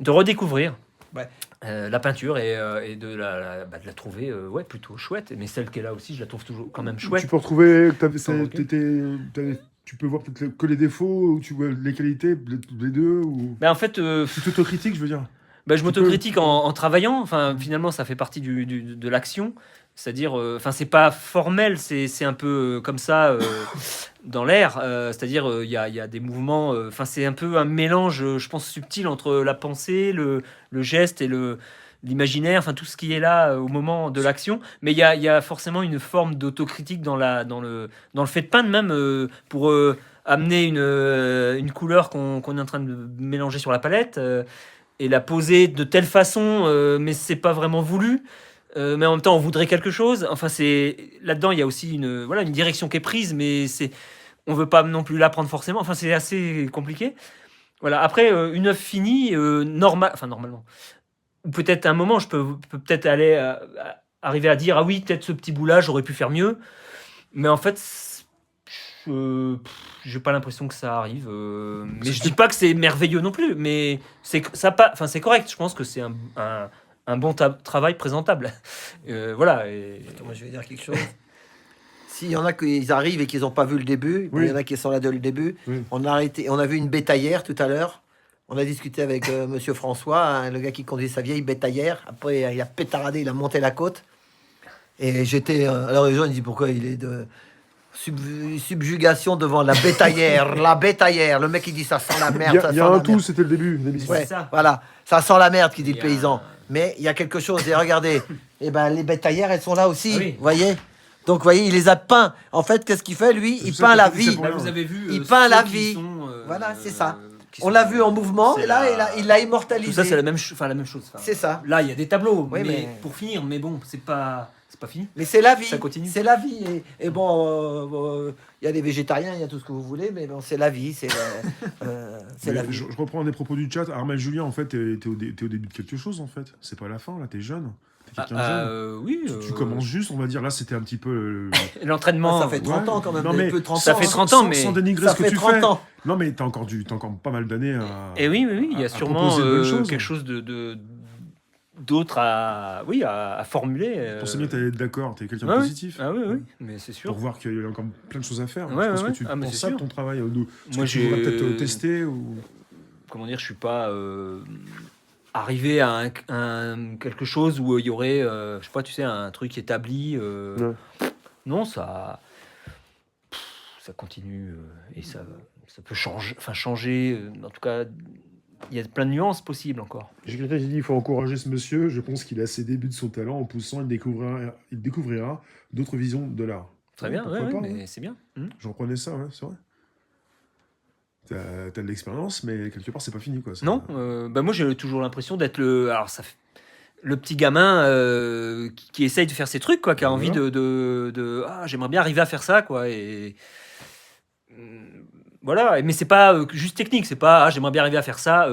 redécouvrir Ouais. la peinture et de la trouver ouais, plutôt chouette. Mais celle qui est là aussi, je la trouve toujours quand même chouette. Tu peux retrouver, Sans recul. tu peux voir peut-être que les défauts, ou tu vois les qualités, les deux, ou Mais en fait, tu t'autocritiques, je veux dire. je Tu m'autocritique en travaillant. Enfin, finalement, ça fait partie de l'action. C'est-à-dire, enfin, c'est pas formel, c'est un peu comme ça dans l'air. C'est-à-dire, il y a des mouvements. Enfin, c'est un peu un mélange, je pense, subtil entre la pensée, le geste et l'imaginaire. Enfin, tout ce qui est là au moment de l'action. Mais il y a forcément une forme d'autocritique dans le fait de peindre, même pour amener une couleur qu'on est en train de mélanger sur la palette et la poser de telle façon, mais c'est pas vraiment voulu. Mais en même temps, on voudrait quelque chose. Enfin, c'est là-dedans, il y a aussi une direction qui est prise, mais on veut pas non plus la prendre forcément. Enfin, c'est assez compliqué. Voilà. Après, une œuvre finie, normalement, ou peut-être à un moment, je peux peut-être arriver à dire, ah oui, peut-être ce petit bout-là, j'aurais pu faire mieux. Mais en fait, j'ai pas l'impression que ça arrive. Mais je dis pas que c'est merveilleux non plus. Mais c'est correct. Je pense que c'est un bon travail présentable. Voilà. Attends, moi, je vais dire quelque chose. S'il y en a qui arrivent et qu'ils n'ont pas vu le début, Oui. il y en a qui sont là dès le début. Oui. On a vu une bétaillère tout à l'heure. On a discuté avec Monsieur François, hein, le gars qui conduit sa vieille bétaillère. Après, il a pétaradé, il a monté la côte. Et j'étais. Alors les gens ils disent pourquoi il est de subjugation devant la bétaillère, la bétaillère. Le mec il dit ça sent la merde. Il y a un tout, c'était le début de l'émission. Ouais, C'est ça. voilà, ça sent la merde, qui dit Il le y a paysan. Mais il y a quelque chose. Et regardez, et ben les bétaillères, elles sont là aussi. Ah oui. Vous voyez. Donc, vous voyez, il les a peints. En fait, qu'est-ce qu'il fait, lui? C'est Il tout ça peint que la tu dis, c'est vie. pour Là, rien. vous avez vu. Il peint la ceux qui vie. sont, Voilà, c'est ça. qui On sont- l'a vu en mouvement, c'est et là, il l'a immortalisé. Tout ça, c'est la même chose. Enfin, C'est ça. Là, il y a des tableaux, Oui, mais mais- pour finir. Mais bon, c'est pas fini. Mais c'est la vie. Ça continue. C'est la vie. Et bon, il y a des végétariens, il y a tout ce que vous voulez, mais bon, c'est la vie. C'est la Mais vie. je reprends des propos du chat. Armel Julien, en fait, t'es au début de quelque chose, en fait. C'est pas la fin, là, t'es jeune. T'es quelqu'un de jeune. Oui. Tu commences juste, on va dire, là, c'était un petit peu... L'entraînement. Ça fait 30 ans quand même. Non, mais mais peu de 30 ça ans, fait hein. 30 ans, mais sans dénigrer Ça ce que fait tu 30 fais. ans. Non, mais t'as encore pas mal d'années à... Et oui, il y a à sûrement proposer de belles choses. quelque chose d'autre à formuler. Je pensais bien que t'allais être d'accord, t'es quelqu'un de Ouais, positif. Ah oui, mais c'est sûr. Pour voir qu'il y a encore plein de choses à faire. Ouais, je pense ouais, que tu ouais. Ah, mais penses c'est ça de sûr. ton travail. Moi, Moi, tu voudrais peut-être tester ou... Comment dire, je suis pas arrivé à quelque chose où il y aurait, je sais pas, tu sais, un truc établi. Non, ça continue et ça peut changer. En tout cas, il y a plein de nuances possibles encore. J'ai quelqu'un qui dit qu'il faut encourager ce monsieur. Je pense qu'il a ses débuts de son talent. En poussant, il découvrira d'autres visions de l'art. Très bien, pourquoi pas, mais c'est bien. J'en prenais ça, ouais, c'est vrai. T'as de l'expérience, mais quelque part, c'est pas fini, quoi. Non, moi j'ai toujours l'impression d'être le petit gamin qui essaye de faire ses trucs, quoi, qui a envie de j'aimerais bien arriver à faire ça, quoi, et voilà. Mais c'est pas juste technique, c'est pas j'aimerais bien arriver à faire ça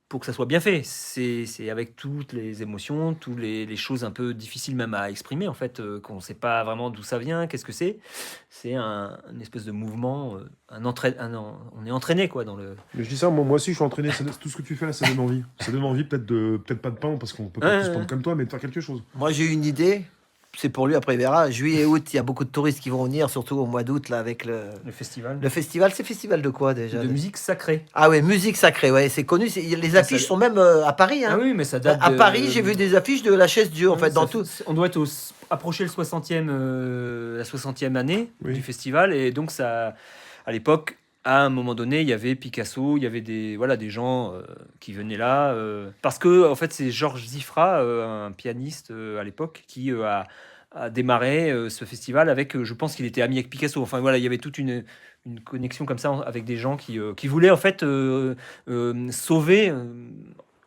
pour que ça soit bien fait. C'est avec toutes les émotions, toutes les choses un peu difficiles même à exprimer, en fait, qu'on sait pas vraiment d'où ça vient, qu'est-ce que c'est. C'est une espèce de mouvement, on est entraîné, quoi, dans le. Mais je dis ça, moi aussi, je suis entraîné. Tout ce que tu fais là, ça donne envie. Ça donne envie, peut-être pas de peindre, parce qu'on peut pas tous peindre comme toi, mais de faire quelque chose. Moi, j'ai eu une idée. C'est pour lui, après il verra. Juillet et août, il y a beaucoup de touristes qui vont venir, surtout au mois d'août, là, avec le festival festival. C'est festival de quoi déjà? de musique sacrée. Ah ouais, musique sacrée, ouais, c'est connu. Les affiches sont même à Paris. Hein. Ah oui, mais ça date À de- Paris, j'ai vu des affiches de la chaise Dieu, en Ouais, fait, dans ça tout. On doit être approcher le 60e, la 60e année Oui. du festival. Et donc, ça, à l'époque, à un moment donné, il y avait Picasso, il y avait des gens qui venaient là. Parce que, en fait, c'est Georges Zifra, un pianiste à l'époque, qui a démarré ce festival avec, je pense qu'il était ami avec Picasso. Enfin, voilà, il y avait toute une connexion comme ça avec des gens qui voulaient, en fait, sauver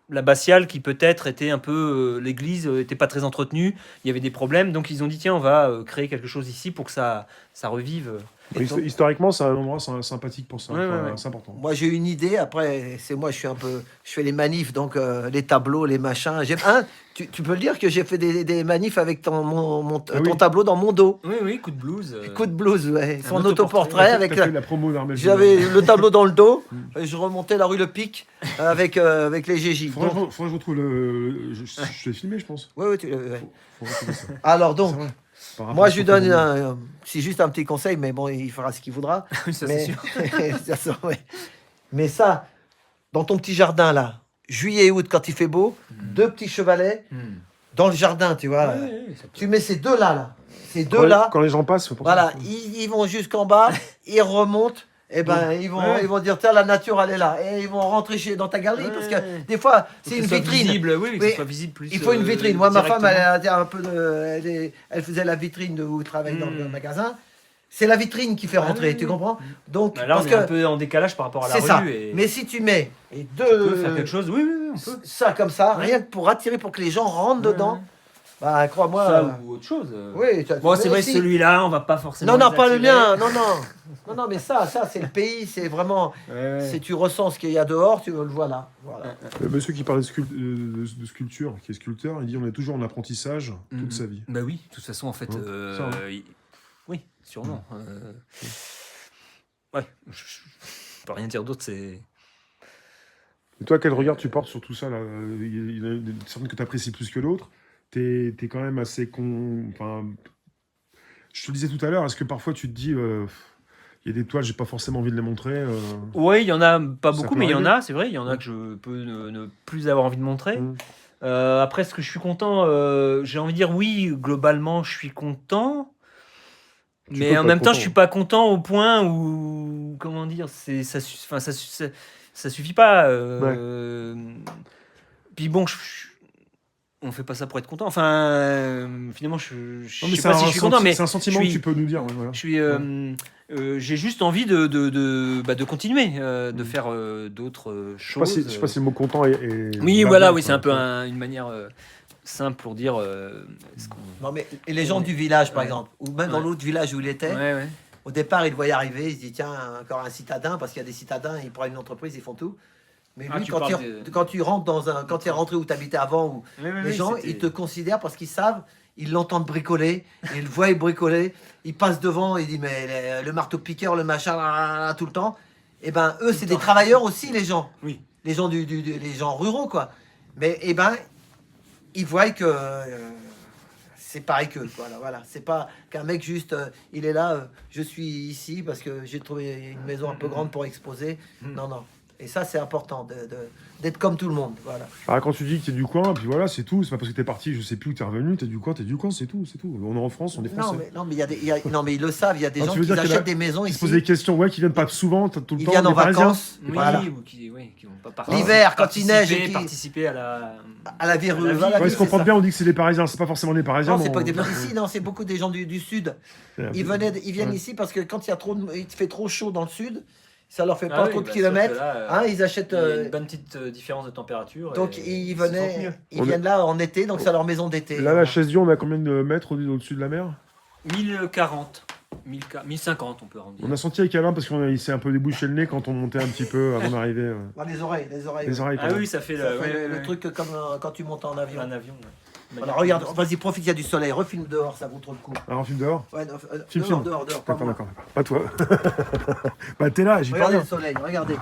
l'abbatiale qui peut-être était un peu l'église était pas très entretenue, il y avait des problèmes, donc ils ont dit tiens on va créer quelque chose ici pour que ça revive. Oui, historiquement, c'est un endroit sympathique pour ça. Ouais, Enfin, ouais, ouais. C'est important. Moi, j'ai une idée. Après, c'est moi, je fais les manifs, donc les tableaux, les machins. Tu peux le dire que j'ai fait des manifs avec ton oui. tableau dans mon dos. Oui, coup de blues. Coup de blues, ouais. Un Son autoportrait. autoportrait avec. T'as fait la promo d'Armel. J'avais le tableau dans le dos. Et je remontais la rue Le Pic avec les GJ. Faudrait que je retrouve je l'ai filmé, je pense. Oui, tu l'avais. Ouais. Faut retrouver ça. Alors donc, C'est vrai. Par rapport moi à je lui ce qu'on donne c'est juste un petit conseil, mais bon, il fera ce qu'il voudra. ça mais, c'est sûr. ouais. Mais ça, dans ton petit jardin là, juillet et août quand il fait beau, deux petits chevalets, dans le jardin, tu vois. Ça peut- Tu mets ces deux-là, là. Ces deux-là, Quand les gens passent, faut penser à voilà, ça. ils vont jusqu'en bas, ils remontent, et ben ils vont dire tiens la nature elle est là, et ils vont rentrer dans ta galerie parce que Ouais. des fois Faut c'est que une ce soit vitrine. visible, oui, que Oui, ce soit visible plus. Il faut une vitrine. Moi ma femme directement. elle a un peu elle faisait la vitrine de où je travaille dans le Mm. magasin. C'est la vitrine qui fait Ah rentrer, oui, tu oui. comprends? Donc Bah là, parce on est un que peu en décalage par rapport à la c'est rue. ça. Et Mais si tu mets et on peut deux faire quelque chose, oui, on peut. ça comme ça, Ouais. rien que pour attirer pour que les gens rentrent dedans, Ouais. bah crois-moi. Ça ou autre chose. Oui, Bon, c'est mais vrai, si- celui-là, on va pas forcément. Non, non, les pas le attirer. mien. Non, mais ça, c'est le pays. C'est vraiment. Ouais. Si tu ressens ce qu'il y a dehors, tu le vois là. Voilà. Le monsieur qui parlait de sculpture, qui est sculpteur, il dit on est toujours en apprentissage toute sa vie. Bah oui, de toute façon, en fait. Ouais, ça, hein. Oui, sûrement. Ouais, je peux rien dire d'autre, c'est. Et toi, quel regard tu portes sur tout ça là? Il y en a certaines que tu apprécies plus que d'autres. T'es quand même assez con. Enfin, je te le disais tout à l'heure, est-ce que parfois tu te dis, il y a des toiles, j'ai pas forcément envie de les montrer Oui, il y en a pas Ça beaucoup, peut mais il y en arriver. a, c'est vrai, il y en a que je peux ne plus avoir envie de montrer. Mm. Après, est-ce que je suis content j'ai envie de dire oui, globalement, je suis content. Tu Mais peux en pas même être temps, content. je suis pas content au point où, comment dire, ça suffit pas. Puis bon, on fait pas ça pour être content. Enfin, finalement, je Non, mais sais pas si je suis content, mais c'est un sentiment je que suis- tu peux nous dire. Ouais, voilà. je suis, j'ai juste envie de continuer, de faire d'autres Je sais pas choses. si le mot content est. Oui, va voilà, bien, oui, c'est quoi. un peu une manière simple pour dire. Ce qu'on- Non, mais et les gens du village, par Ouais. exemple, ou même dans Ouais. l'autre village où il était, Ouais. au départ, il le voyait arriver, il se dit tiens, encore un citadin, parce qu'il y a des citadins, ils prennent une entreprise, ils font tout. Mais Ah, lui, tu quand parles quand tu rentres quand tu es rentré où tu habitais avant, ou les gens, ils te considèrent parce qu'ils savent, ils l'entendent bricoler, ils le voient bricoler, ils passent devant, ils disent mais le marteau-piqueur, le machin, tout le temps. Et ben eux, c'est des travailleurs aussi, les gens. Oui. Les gens les gens ruraux, quoi. Mais et ben, ils voient que c'est pareil que voilà. C'est pas qu'un mec juste, il est là, je suis ici parce que j'ai trouvé une maison un peu grande pour exposer. Non. Et ça, c'est important d'être comme tout le monde. Voilà. Ah, quand tu dis que t'es du coin, puis voilà, c'est tout. C'est pas parce que t'es parti, je sais plus où t'es revenu, t'es du coin, c'est tout. On est en France, on est français. Non, mais non, mais ils le savent. Il y a des Ah, gens tu veux qui dire qu'il y en a achètent des maisons Ils se ici. posent des questions, ouais, qui viennent pas souvent, tout le Ils temps. viennent en des Parisiens. vacances. Oui, Voilà. ou qui vont pas partir. L'hiver, quand il neige et participer à la. À la vie À la rurale. vie. voilà, Ouais, c'est se comprendre ça. bien, on dit que c'est des Parisiens, c'est pas forcément des Parisiens. Non, mais c'est pas on- des gens ici, non, c'est beaucoup des gens du sud. Ouais. Ils viennent Ouais. ici parce que quand il y a il fait trop chaud dans le sud, ça leur fait Ah pas oui, trop de bah, kilomètres. sauf que là, Hein, ils achètent. il y a une bonne petite différence de température. Donc et ils se sentent mieux. viennent là en été, donc c'est leur maison d'été. Là, la chaise Dieu, on a combien de mètres au-dessus de la mer? 1040, 1050, on peut arrondir. On a senti avec Alain parce qu'il s'est un peu débouché le nez quand on montait un petit peu avant d'arriver. Ah, les oreilles. Les ouais. oreilles, Ah pardon. oui, ça fait Ça le, fait ouais, le ouais, truc comme quand tu montes en avion. un avion. Alors regarde, vas-y, profite, il y a du soleil, refilme dehors, ça vaut trop le coup. Alors, on filme dehors? Ouais, Filme, dehors, pas D'accord, moi. d'accord. Pas toi. Bah, t'es là, j'y Regardez parle. le soleil, regardez.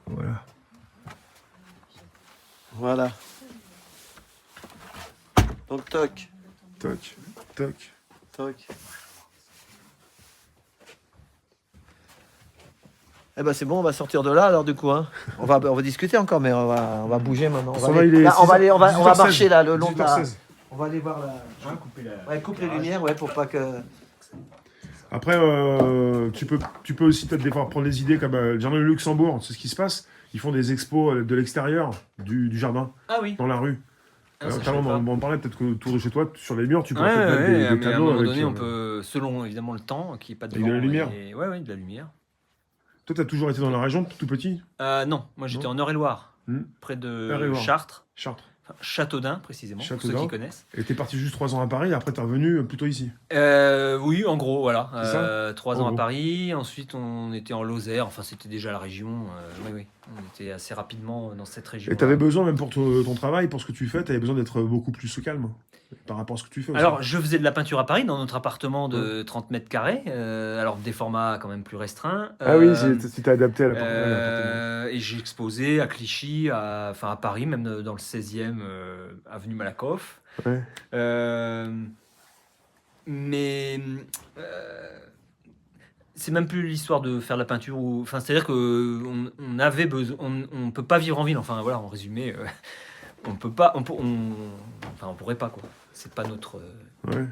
Voilà. Voilà. Donc toc, Toc, toc. toc. Eh ben c'est bon, on va sortir de là alors du coup. Hein. On va discuter encore, mais on va bouger maintenant. Son il est Là, on va 18h16. marcher là le long de la. 18h16. On va aller voir la. couper la. Ouais, coupe les lumières, ouais, pour pas que. Après, tu peux aussi peut-être des fois prendre des idées comme le jardin du Luxembourg, c'est ce qui se passe. Ils font des expos de l'extérieur du jardin, Ah oui. dans la rue. Ah, ça, je Carrément, savais pas. on en parlait peut-être qu'autour de chez toi, sur les murs, tu peux Ouais, peut-être mettre des mais à un tableaux moment avec, donné, on peut, selon évidemment le temps, qu'il n'y ait pas de Avec de la vent lumière. Ouais, de la lumière. Toi, t'as toujours été dans la région, tout petit? Non, moi j'étais Non. en Eure-et-Loire, Hmm. près de Eure-et-Loire. Chartres. Chartres. Châteaudun, précisément, pour ceux Châteaudun. qui connaissent. Et t'es parti juste 3 ans à Paris, et après t'es revenu plutôt ici. Oui, en gros, voilà. C'est ça 3 En ans à gros. Paris, ensuite on était en Lozère, enfin c'était déjà la région. Oui, oui, on était assez rapidement dans cette région. Et t'avais besoin, même pour ton travail, pour ce que tu fais, t'avais besoin d'être beaucoup plus au calme par rapport à ce que tu fais aussi. Alors, je faisais de la peinture à Paris, dans notre appartement de 30 mètres carrés, alors des formats quand même plus restreints. Ah oui, c'était adapté à l'appartement. Et j'ai exposé à Clichy, enfin à Paris, même dans le 16e avenue Malakoff. Ouais. Mais c'est même plus l'histoire de faire de la peinture. Enfin, c'est-à-dire qu'on on avait besoin, on peut pas vivre en ville. Enfin voilà, en résumé, on peut pas, enfin on pourrait pas quoi. C'est pas notre. Ouais.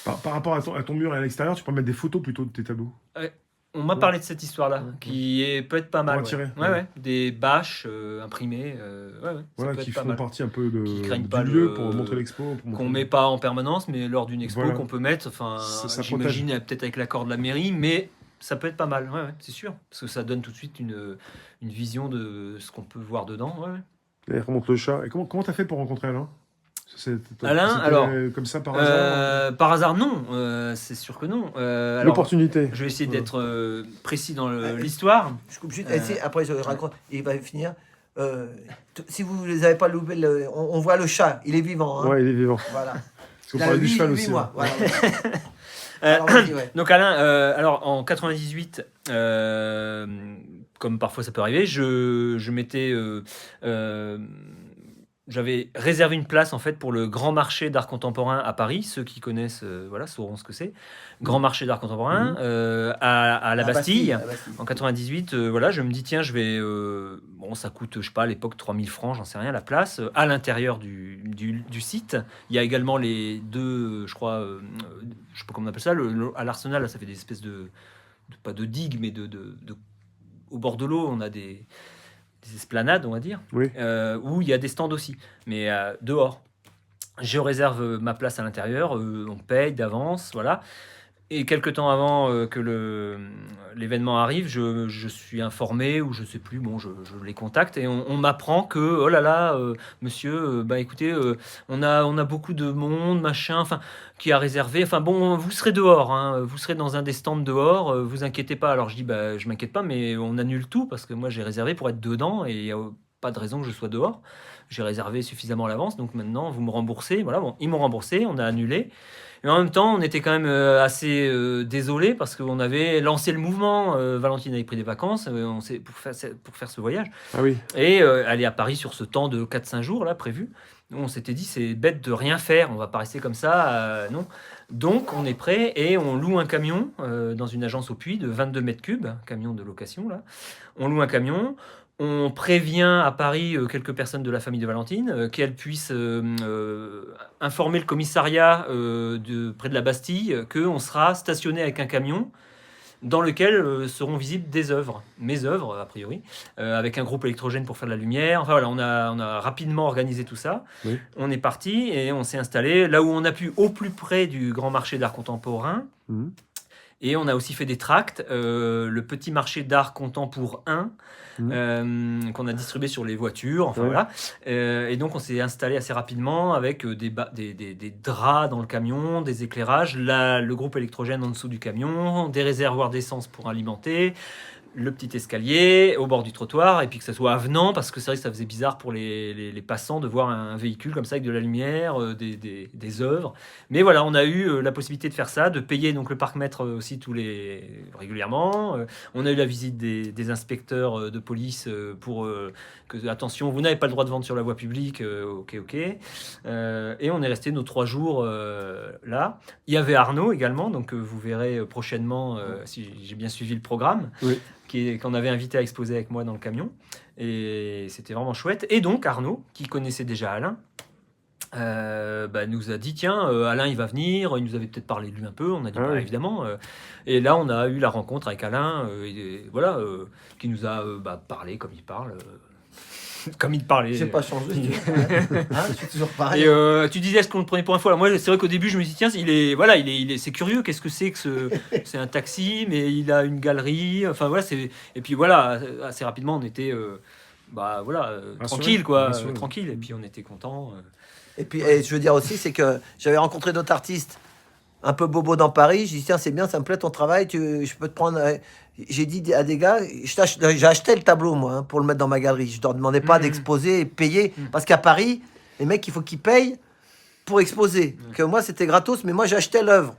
Par rapport à ton mur et à l'extérieur, tu peux mettre des photos plutôt de tes tableaux. On m'a parlé de cette histoire-là, peut être pas mal. Pour attirer, Ouais, ouais. Des bâches imprimées, ça Voilà, peut qui être pas font mal. partie un peu Qui craignent du pas lieu le- pour montrer l'expo. pour montrer- Qu'on met pas en permanence, mais lors d'une expo Voilà. qu'on peut mettre. Enfin, Ça j'imagine peut-être avec l'accord de la mairie, mais ça peut être pas mal. Ouais, ouais, c'est sûr, parce que ça donne tout de suite une vision de ce qu'on peut voir dedans. Ouais, ouais. Et remonte le chat. Et comment t'as fait pour rencontrer Alain Alain, c'était alors, comme ça par hasard Par hasard, non. C'est sûr que non. Alors, L'opportunité. je vais essayer d'être précis dans l'histoire. Je coupe juste. Après, je raconte. Il va finir. Si vous ne les avez pas loupés, on voit le chat. Il est vivant. Hein. Ouais, il est vivant. Voilà. Parce qu'on Il a parlait du 8 cheval aussi. mois. Ouais. Voilà. Alors, vas-y, ouais. Donc Alain, alors en 98, comme parfois ça peut arriver, je m'étais, j'avais réservé une place en fait pour le Grand Marché d'art contemporain à Paris. Ceux qui connaissent, voilà, sauront ce que c'est. Grand Marché d'art contemporain à la Bastille. La Bastille. En 98, voilà, je me dis tiens, je vais, bon, ça coûte, je sais pas, à l'époque 3000 francs, j'en sais rien, la place, à l'intérieur du site. Il y a également les deux, je crois, je sais pas comment on appelle ça, à l'Arsenal, là, ça fait des espèces pas de digues, mais au bord de l'eau, on a des esplanades, on va dire, Oui. où il y a des stands aussi, mais dehors. Je réserve ma place à l'intérieur, on paye d'avance, voilà. Et quelques temps avant que l'événement arrive, je suis informé, ou je sais plus, bon, je les contacte, et on m'apprend que, oh là là, monsieur, bah écoutez, on a beaucoup de monde, machin, enfin, qui a réservé, enfin bon, vous serez dehors, hein, vous serez dans un des stands dehors, vous inquiétez pas. Alors je dis, bah je m'inquiète pas, mais on annule tout, parce que moi j'ai réservé pour être dedans, et il n'y a pas de raison que je sois dehors. J'ai réservé suffisamment à l'avance, donc maintenant vous me remboursez. Voilà, bon, ils m'ont remboursé, on a annulé. Et en même temps, on était quand même assez désolés parce qu'on avait lancé le mouvement. Valentine avait pris des vacances pour faire ce voyage. Ah oui. Et aller à Paris sur ce temps de 4-5 jours là prévu. On s'était dit, c'est bête de rien faire, on va pas rester comme ça, non. Donc on est prêt et on loue un camion dans une agence au Puy de 22 mètres cubes, un camion de location là. On loue un camion. On prévient à Paris quelques personnes de la famille de Valentine, qu'elles puissent informer le commissariat près de la Bastille qu'on sera stationné avec un camion dans lequel seront visibles des œuvres, mes œuvres a priori, avec un groupe électrogène pour faire de la lumière. Enfin voilà, on a rapidement organisé tout ça. Oui. On est parti et on s'est installé là où on a pu, au plus près du Grand Marché d'art contemporain. Mhm. Et on a aussi fait des tracts, le petit marché d'art contemporain qu'on a distribué sur les voitures, enfin Ouais. voilà. Et donc on s'est installé assez rapidement avec des draps dans le camion, des éclairages, le groupe électrogène en dessous du camion, des réservoirs d'essence pour alimenter, le petit escalier au bord du trottoir, et puis que ça soit avenant, parce que c'est vrai que ça faisait bizarre pour les passants de voir un véhicule comme ça avec de la lumière, des œuvres. Mais voilà, on a eu la possibilité de faire ça, de payer donc le parc-mètre aussi régulièrement. On a eu la visite des inspecteurs de police pour que, attention, vous n'avez pas le droit de vendre sur la voie publique, ok. Et on est resté nos 3 jours là. Il y avait Arnaud également, donc vous verrez prochainement, si j'ai bien suivi le programme. Oui. Qu'on avait invité à exposer avec moi dans le camion. Et c'était vraiment chouette. Et donc Arnaud, qui connaissait déjà Alain, nous a dit, tiens, Alain il va venir, il nous avait peut-être parlé de lui un peu, on a dit, Ah oui. évidemment. Et là on a eu la rencontre avec Alain, qui nous a parlé comme il parle. Comme il parlait. J'ai pas changé. Hein, je suis toujours pareil. Et tu disais, est-ce qu'on le prenait pour un fou? Alors moi, c'est vrai qu'au début, je me suis dit, tiens, c'est curieux. Qu'est-ce que c'est que c'est un taxi, mais il a une galerie. Enfin voilà, et puis voilà, assez rapidement, on était bah voilà, Rassuré, tranquille quoi, rassuré. tranquille. Et puis on était contents. Et puis, et je veux dire aussi, c'est que j'avais rencontré d'autres artistes un peu bobo dans Paris. J'ai dit, tiens, c'est bien, ça me plaît ton travail, je peux te prendre. J'ai dit à des gars, j'ai acheté le tableau, moi, hein, pour le mettre dans ma galerie. Je ne leur demandais pas d'exposer et payer. Parce qu'à Paris, les mecs, il faut qu'ils payent pour exposer. Que moi, c'était gratos, mais moi, j'achetais l'œuvre.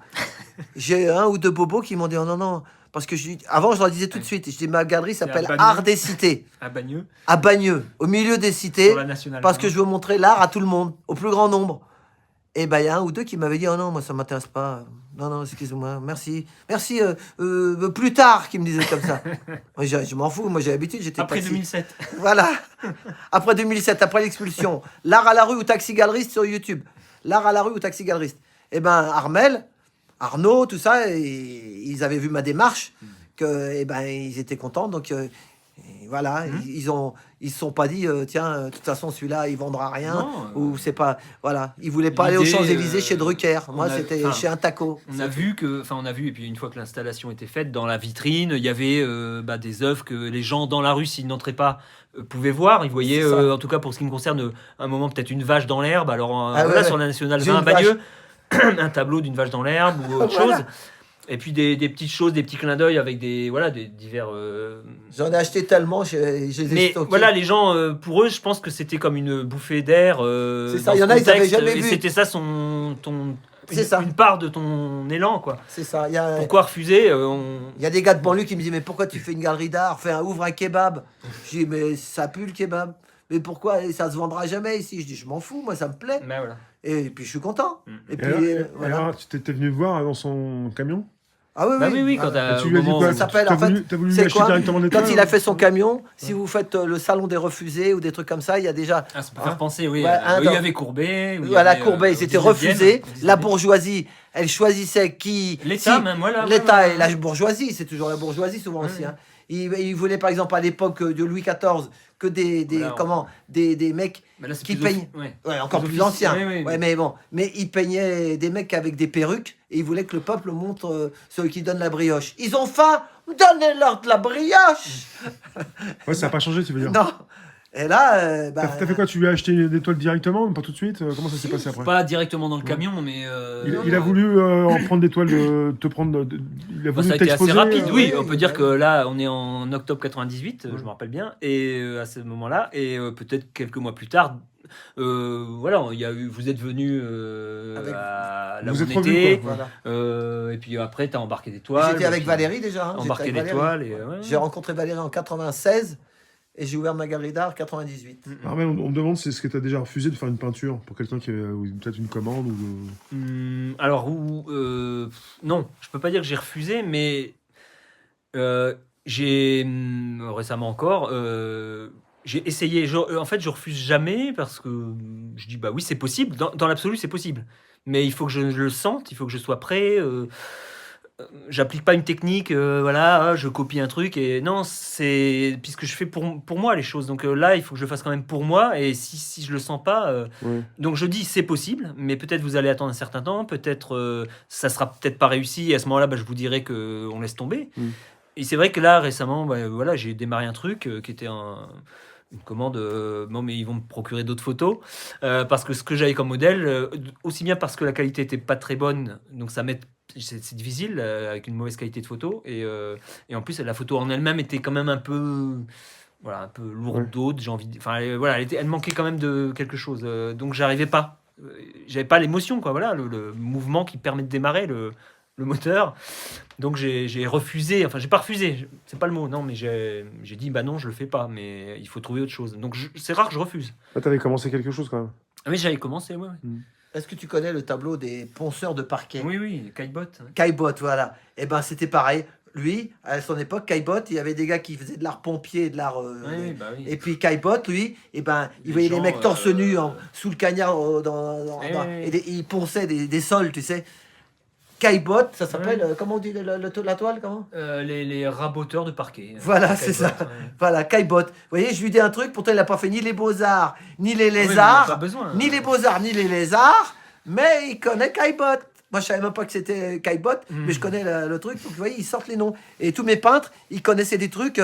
J'ai un ou deux bobos qui m'ont dit, oh non, non. Parce que avant, je leur disais tout de suite, je dis, ma galerie s'appelle à Bagneux. Art des Cités. À Bagneux, À Bagneux, au milieu des cités. sur la nationale. Parce que je veux montrer l'art à tout le monde, au plus grand nombre. Et ben il y a un ou deux qui m'avaient dit, oh non, moi ça m'intéresse pas. Non, non, excusez-moi, merci. Merci, plus tard, qui me disaient comme ça. Moi, je m'en fous, moi j'ai l'habitude, j'étais Après taxi. 2007. Voilà. Après 2007, après l'expulsion. L'art à la rue ou taxi galeriste sur YouTube. L'art à la rue ou taxi galeriste. Et ben Armel, Arnaud, tout ça, ils avaient vu ma démarche, que, et ben ils étaient contents, donc et voilà, ils se sont pas dit, tiens, de toute façon celui-là il vendra rien, Non, ou c'est pas, voilà, ils voulaient pas aller aux l'idée, Champs-Élysées chez Drucker. on Moi a- c'était enfin, chez un taco. On a vu que, enfin, on a vu, et puis une fois que l'installation était faite, dans la vitrine, il y avait des œuvres que les gens dans la rue, s'ils n'entraient pas, pouvaient voir. Ils voyaient, C'est ça. en tout cas pour ce qui me concerne, un moment peut-être une vache dans l'herbe. Alors Ah voilà, ouais, sur ouais. la nationale J'ai 20 à une Bagneux, un tableau d'une vache dans l'herbe ou autre Voilà. chose. Et puis des petites choses, des petits clins d'œil avec des divers. J'en ai acheté tellement, je les ai Mais stockés. voilà, les gens, pour eux, je pense que c'était comme une bouffée d'air. C'est ça, dans il y ce en a, ils avaient contexte, jamais et vu. c'était ça C'est ça. une part de ton élan, quoi. C'est ça. Il y a, Pourquoi refuser il y a des gars de banlieue qui me disent, mais pourquoi tu fais une galerie d'art, ouvre un kebab. Je dis, mais ça pue le kebab. Mais pourquoi ça se vendra jamais ici? Je dis, je m'en fous, moi ça me plaît. Ben voilà. Et puis je suis content. Et Et puis voilà. alors, tu t'es venu voir dans son camion? Ah oui, Bah oui, quand Ah, t'as- Et tu au lui as dit moment quoi? où- Ça s'appelle, T'as en fait, voulu, t'as voulu lui c'est acheter quoi directement des Quand toiles, il a fait son camion, si vous faites le salon des refusés ou des trucs comme ça, il y a déjà. Ah, ça peut faire penser, oui. Ouais, un il y dans- avait Courbet. Voilà, Courbet, ils étaient 19e, refusés. au 19e. La bourgeoisie, elle choisissait qui. L'État, même, voilà. L'État et la bourgeoisie, c'est toujours la bourgeoisie souvent aussi. Ouais. Hein. Ils voulaient par exemple à l'époque de Louis XIV que Voilà, des mecs Mais là, c'est qui plus peignent. Ouais. Ouais, encore Plus plus officiel, anciens. oui, oui. Ouais, mais bon, mais ils peignaient des mecs avec des perruques et ils voulaient que le peuple montre ceux qui donnent la brioche. Ils ont faim, donnez-leur de la brioche. Ouais, ça n'a pas changé, tu veux dire. Non. Et là, T'as fait quoi? Tu lui as acheté des toiles directement, pas tout de suite? Comment ça s'est Si, passé après? Pas directement dans le camion, mais. Il a voulu en prendre des toiles, te prendre. Il a Bah, voulu ça a été assez t'exposer. rapide, oui. oui, On peut oui, dire oui. que là, on est en octobre 98, je me rappelle bien, et à ce moment-là, et peut-être quelques mois plus tard, voilà, vous êtes venu Avec- à là Vous où êtes on revus, était, quoi. Voilà. et puis après, t'as embarqué des toiles. J'étais avec puis Valérie déjà. Hein. J'étais Embarqué avec des Valérie. toiles. Et, ouais. J'ai rencontré Valérie en 96 et j'ai ouvert ma galerie d'art en 98. Armel, on me demande si est-ce que tu as déjà refusé de faire une peinture pour quelqu'un qui a ou peut-être une commande ou. Alors, non, je peux pas dire que j'ai refusé, mais j'ai récemment encore, j'ai essayé. En fait, je refuse jamais parce que je dis bah oui, c'est possible. Dans l'absolu, c'est possible, mais il faut que je le sente, il faut que je sois prêt. J'applique pas une technique, voilà, je copie un truc et non, c'est puisque je fais pour moi les choses. Donc là, il faut que je le fasse quand même pour moi et si je le sens pas, Ouais. donc je dis c'est possible, mais peut-être vous allez attendre un certain temps, peut-être ça sera peut-être pas réussi et à ce moment-là, je vous dirai que on laisse tomber. Mm. Et c'est vrai que là récemment, voilà, j'ai démarré un truc qui était une commande, bon, mais ils vont me procurer d'autres photos parce que ce que j'avais comme modèle, aussi bien parce que la qualité était pas très bonne, donc ça m'aide. C'est difficile avec une mauvaise qualité de photo et en plus la photo en elle-même était quand même un peu lourde, j'ai envie de, enfin voilà, elle manquait quand même de quelque chose, donc j'arrivais pas, j'avais pas l'émotion quoi, voilà, le mouvement qui permet de démarrer le moteur. Donc j'ai refusé, enfin j'ai pas refusé, c'est pas le mot, non, mais j'ai dit bah non, je le fais pas, mais il faut trouver autre chose. Donc c'est rare que je refuse. Là, tu avais commencé quelque chose quand même. Ah, mais j'avais commencé, ouais. Est-ce que tu connais le tableau des ponceurs de parquet? Oui, Kitebot. Caillebotte, voilà. Et ben c'était pareil. Lui, à son époque, Caillebotte, il y avait des gars qui faisaient de l'art pompier et de l'art. Oui, bah oui. Et puis Caillebotte, lui, et ben, il Les voyait les gens, mecs torse nu sous le cagnard Oui, oui. et il ponçait des sols, tu sais. Caillebotte, ça s'appelle, comment on dit la toile, comment? Les raboteurs de parquet. Voilà, c'est ça. Kitebot, ouais. Voilà, Caillebotte. Vous voyez, je lui dis un truc, pourtant il n'a pas fait ni les beaux-arts, ni les Oui, mais il y a lézards, pas besoin. ni les beaux-arts, ni les lézards, mais il connaît Caillebotte. Moi, je savais même pas que c'était Caillebotte, mais je connais le truc. Donc, vous voyez, ils sortent les noms. Et tous mes peintres, ils connaissaient des trucs.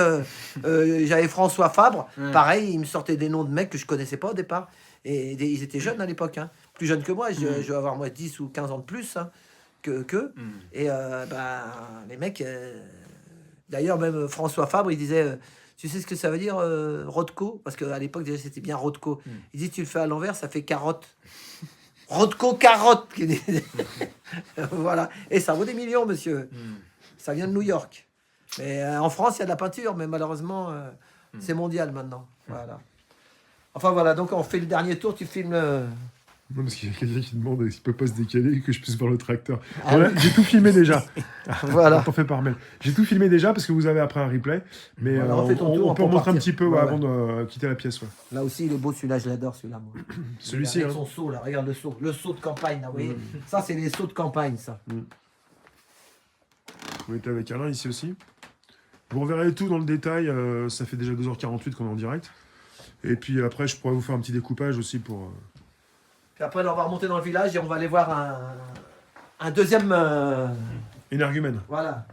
J'avais François Fabre, pareil, il me sortait des noms de mecs que je connaissais pas au départ. Et ils étaient jeunes à l'époque, hein. Plus jeunes que moi. Je vais avoir moi 10 ou 15 ans de plus hein, que. Et les mecs. D'ailleurs, même François Fabre, il disait. Tu sais ce que ça veut dire, Rothko? Parce qu'à l'époque, déjà, c'était bien Rothko. Il dit, tu le fais à l'envers, ça fait carotte. Rothko carotte. Voilà. Et ça vaut des millions, monsieur. Ça vient de New York. Mais en France, il y a de la peinture, mais malheureusement, c'est mondial maintenant. Voilà. Enfin, voilà. Donc, on fait le dernier tour. Tu filmes le... Non, parce qu'il y a quelqu'un qui demande s'il peut pas se décaler et que je puisse voir le tracteur. Voilà, j'ai tout filmé déjà. Voilà. T'en fais par mail. J'ai tout filmé déjà parce que vous avez après un replay. Mais Voilà, refais ton tour, on peut on peut remontrer un partir. petit peu Ouais, avant de quitter la pièce. Ouais. Là aussi, il est beau, celui-là. Je l'adore, celui-là. Moi. Celui-ci, Avec hein. son seau, là. Regarde le seau. Le seau de campagne, là. Vous voyez ça, c'est les seaux de campagne, ça. On était avec Alain ici aussi. Vous reverrez tout dans le détail. Ça fait déjà 2h48 qu'on est en direct. Et puis après, je pourrais vous faire un petit découpage aussi pour... Puis après, là, on va remonter dans le village et on va aller voir un deuxième... énergumène. Voilà,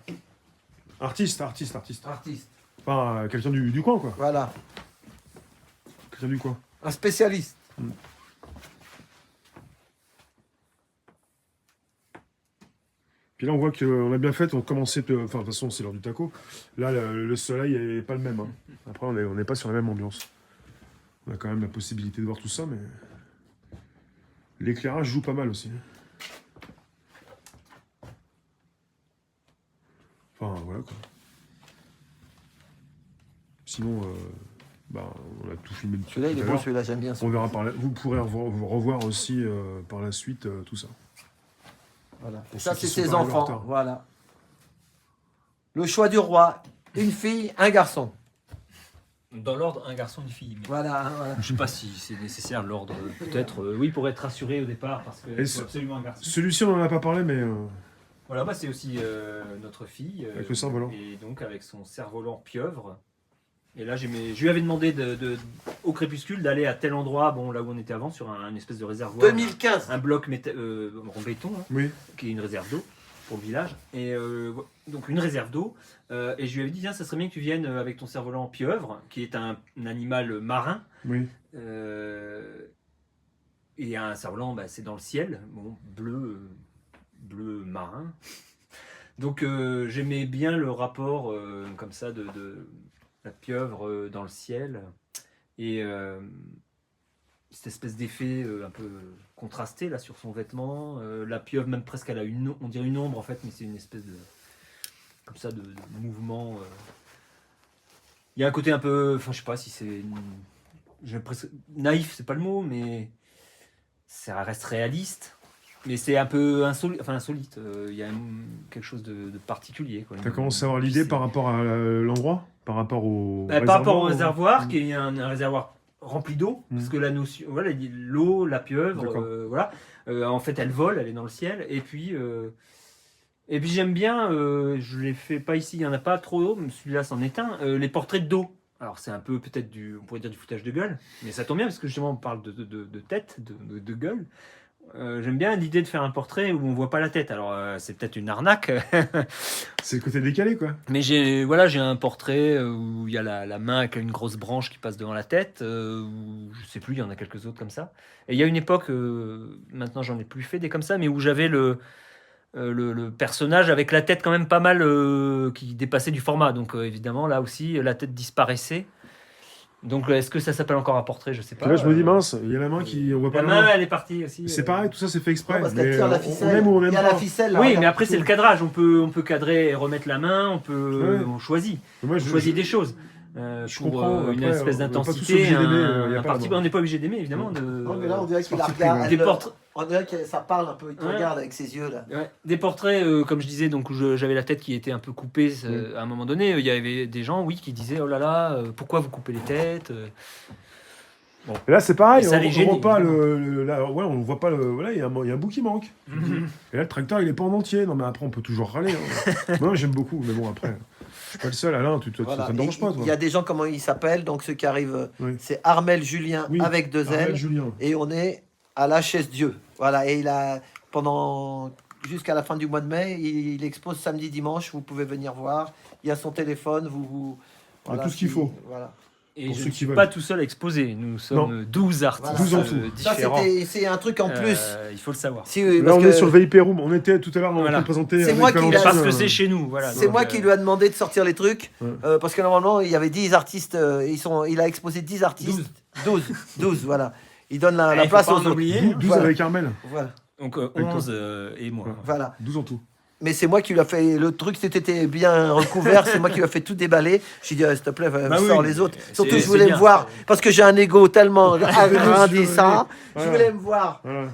Artiste. artiste. Enfin, quelqu'un du coin, quoi. Voilà, Quelqu'un du coin. un spécialiste. Puis là, on voit qu'on a bien fait, on commençait... Enfin, de toute façon, c'est l'heure du taco. Là, le soleil n'est pas le même. Hein. Après, on n'est pas sur la même ambiance. On a quand même la possibilité de voir tout ça, mais... L'éclairage joue pas mal aussi. Enfin, voilà, quoi. Sinon, on a tout filmé dessus. Celui-là, il est tout à beau, l'heure. celui-là, j'aime bien. On verra vous pourrez revoir aussi par la suite tout ça. Voilà. Pour Ça, ceux qui c'est sont ses pas arrivés en enfants. retard. Voilà. Le choix du roi. Une fille, un garçon. Dans l'ordre, un garçon, une fille. Mais Voilà, hein, voilà. je sais pas si c'est nécessaire l'ordre. Peut-être, oui, pour être rassuré au départ, parce que Et c'est absolument un garçon. Celui-ci, on n'en a pas parlé, mais... Voilà, moi c'est aussi notre fille. Avec le cerf-volant. Et donc avec son cerf-volant pieuvre. Et là, je lui avais demandé au crépuscule d'aller à tel endroit, bon là où on était avant, sur un espèce de réservoir. 2015. Un bloc en béton, hein, Oui. qui est une réserve d'eau pour le village. Et donc une réserve d'eau. Et je lui avais dit, tiens, ça serait bien que tu viennes avec ton cerf-volant pieuvre, qui est un animal marin. Oui. Et un cerf-volant, c'est dans le ciel, bon, bleu marin. Donc j'aimais bien le rapport comme ça de la pieuvre dans le ciel et cette espèce d'effet un peu contrasté là sur son vêtement. La pieuvre même presque elle a on dirait une ombre en fait, mais c'est une espèce de comme ça de mouvement. Il y a un côté un peu, enfin je sais pas si c'est naïf, c'est pas le mot, mais ça reste réaliste. Mais c'est un peu insolite. Il y a quelque chose de particulier. T'as commencé à avoir l'idée par rapport à l'endroit, par rapport au par rapport au réservoir, qui est un réservoir rempli d'eau, parce que la notion, voilà, l'eau, la pieuvre, voilà. En fait, elle vole, elle est dans le ciel, et puis j'aime bien. Je l'ai fait pas ici, il y en a pas trop, mais celui-là c'en est un. Les portraits d'eau. Alors c'est un peu peut-être on pourrait dire du foutage de gueule, mais ça tombe bien parce que justement on parle de tête, de gueule. J'aime bien l'idée de faire un portrait où on voit pas la tête. Alors c'est peut-être une arnaque. C'est le côté décalé, quoi. Mais j'ai un portrait où il y a la main avec une grosse branche qui passe devant la tête. Je sais plus, il y en a quelques autres comme ça. Et il y a une époque, maintenant j'en ai plus fait des comme ça, mais où j'avais le personnage avec la tête quand même pas mal qui dépassait du format. Donc évidemment là aussi la tête disparaissait. Donc est-ce que ça s'appelle encore un portrait? Je sais pas. Là, je me dis, mince, il y a la main qui... On voit pas la la main, main. elle est partie aussi. C'est pareil, tout ça, c'est fait exprès. Non, parce qu'elle mais tire la on ficelle. aime ou on Il aime y a la pas. ficelle. là, Oui, regarde, mais après tout. c'est le cadrage. On peut cadrer et remettre la main. On choisit. Moi, On choisit des choses. je Pour comprends. une Après, espèce on n'est pas tous d'intensité, obligés d'aimer, y a un pas parti. vraiment. On n'est pas obligé d'aimer évidemment. Non, mais là, on dirait qu'il la particulier. regarde. Des portraits. On dirait que ça parle un peu. Il te Ouais. regarde avec ses yeux, là. Ouais, des portraits, comme je disais, donc où j'avais la tête qui était un peu coupée à un moment donné. Il y avait des gens, oui, qui disaient oh là là, pourquoi vous coupez les têtes Et là, c'est pareil, Et ça on les ne gêne, voit pas évidemment. on voit pas le... Voilà, il y a un bout qui manque. Et là, le tracteur, il est pas en entier. Non, mais après, on peut toujours râler. Hein. Moi, j'aime beaucoup, mais bon, après, je suis pas le seul. Alain, Voilà. ça ne dérange pas, toi. Il y a des gens, comment ils s'appellent. Donc, ceux qui arrivent, Oui. c'est Armel Julien Oui, avec deux Armel L. Julien. Et on est à la chaise Dieu. Voilà. Et il a, pendant jusqu'à la fin du mois de mai. Il expose samedi, dimanche. Vous pouvez venir voir. Il y a son téléphone. Il y a tout ce qu'il faut. Voilà. Et Pour je ceux ne qui suis veulent. pas tout seul à exposer. Nous sommes 12 artistes 12 en tout. Ça, différents. c'est un truc en plus. Il faut le savoir. Si, Là, parce on que est sur le VIP Room. On était tout à l'heure, on Voilà. a présenté. C'est avec moi qui l'ai- Valentine, Parce que c'est chez nous. Voilà. c'est Donc, moi qui lui a demandé de sortir les trucs. Ouais. Parce que normalement, il y avait 10 artistes. Il a exposé 10 artistes. 12, voilà. Il donne la il faut place pas aux en autres. oublier. 12 Voilà. avec Armel. Voilà. Donc toi. 11 et moi. Ouais. Voilà. 12 en tout. Mais c'est moi qui lui a fait le truc, c'était bien recouvert, c'est moi qui lui a fait tout déballer. J'ai dit, s'il te plaît, Bah sors oui, les autres. c'est- Surtout, je c'est voulais bien, me voir, ça. parce que j'ai un ego tellement agrandissant. Je Voilà. voulais me voir. Voilà.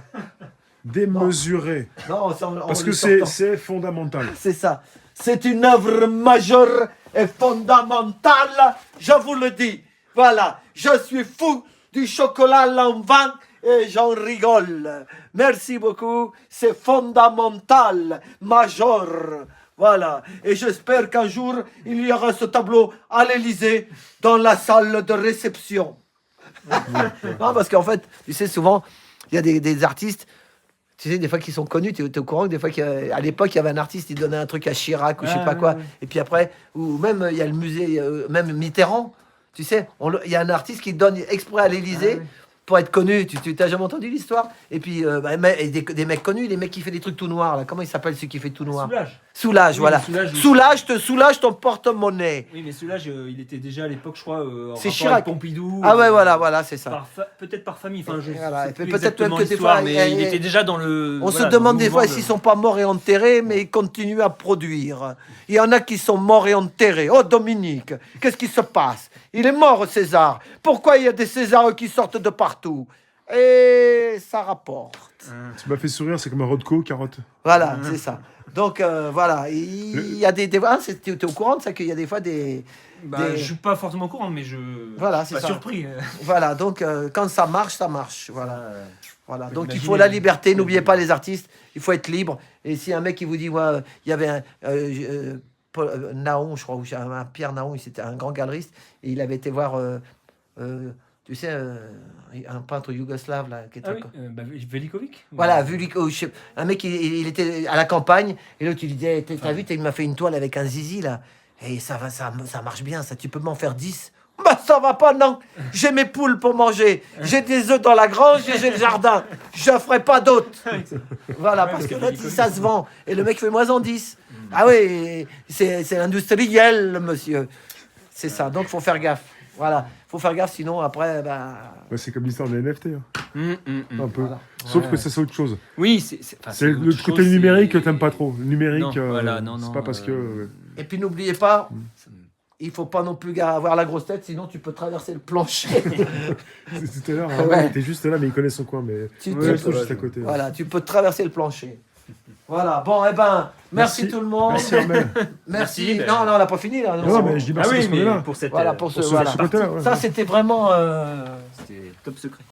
Démesuré. Non, Parce en que lui sortant. c'est fondamental. C'est ça. C'est une œuvre majeure et fondamentale, je vous le dis. Voilà, je suis fou du chocolat Lanvin et j'en rigole. Merci beaucoup, c'est fondamental, majeur. Voilà, et j'espère qu'un jour, il y aura ce tableau à l'Élysée dans la salle de réception. Non, parce qu'en fait, tu sais, souvent, il y a des artistes. Tu sais, des fois qu'ils sont connus, tu es au courant que des fois, à l'époque, il y avait un artiste, il donnait un truc à Chirac ou je sais pas quoi. Et puis après, ou même il y a le musée, même Mitterrand, tu sais, il y a un artiste qui donne exprès à l'Élysée pour être connu. Tu t'as jamais entendu l'histoire? Et puis, et des mecs connus, les mecs qui font des trucs tout noirs, là. Comment il s'appelle celui qui fait tout noir? Soulage. Soulage, Oui, voilà. Soulage, Soulage ton porte-monnaie. Oui, mais Soulage, il était déjà à l'époque, je crois, en C'est rapport Chirac. avec Pompidou. Ah ouais, voilà, c'est ça. Peut-être par famille. Enfin, je Voilà, sais et plus peut-être exactement même que des l'histoire, fois, mais il et- était déjà dans le. On voilà, se demande dans le des fois mouvement s'ils de- sont pas morts et enterrés, mais ils continuent à produire. Il y en a qui sont morts et enterrés. Oh Dominique, qu'est-ce qui se passe? Il est mort César. Pourquoi il y a des Césars qui sortent de partout? Et ça rapporte. Tu m'as fait sourire, c'est comme un Rodko, carotte. Voilà, c'est ça. Donc voilà, il y a des ah, tu es au courant de ça qu'il y a des fois des Bah, je suis pas fortement au courant, mais je. Voilà, suis c'est pas ça. surpris. Voilà, donc quand ça marche, ça marche. Voilà. Voilà, Faut donc il imaginer, faut la liberté, n'oubliez pas les artistes, il faut être libre. Et si un mec qui vous dit, ouais, il y avait un Naon, je crois, ou un Pierre Naon, c'était un grand galeriste, et il avait été voir, tu sais, un peintre yougoslave, là, qui était... Ah oui, Velikovic. Voilà, vu lui, un mec, il était à la campagne, et l'autre, il lui disait, t'as vu, il m'a fait une toile avec un zizi, là, et ça marche bien, ça, tu peux m'en faire 10. Bah ça va pas, non. J'ai mes poules pour manger. J'ai des œufs dans la grange et j'ai le jardin. Je ferai pas d'autres. Voilà, parce que là, ça se vend. Et le mec fait moins en 10. Ah oui, c'est industriel, le monsieur. C'est ça, donc faut faire gaffe. Voilà, faut faire gaffe, sinon après, bah... Ouais, c'est comme l'histoire des NFT. Hein. Un peu. Voilà. Sauf que ça, c'est autre chose. Oui, C'est le côté numérique que t'aimes pas trop. Le numérique, Non, voilà, non, c'est non, pas parce que... Et puis n'oubliez pas, il faut pas non plus avoir la grosse tête, sinon tu peux traverser le plancher. Tout à l'heure, Ouais. il était juste là, mais il connaît son coin. Mais Tu- il tu- se trouve juste à côté. Voilà, tu peux traverser le plancher. Voilà, bon, eh ben, merci tout le monde. Merci Armel. Merci. Merci, Non, on n'a pas fini là. Non, mais je dis Ah merci oui, parce qu'on est mais là. pour cette. Voilà, pour ce, Pour ce voilà. côté-là, ouais. Ça, c'était vraiment. C'était top secret.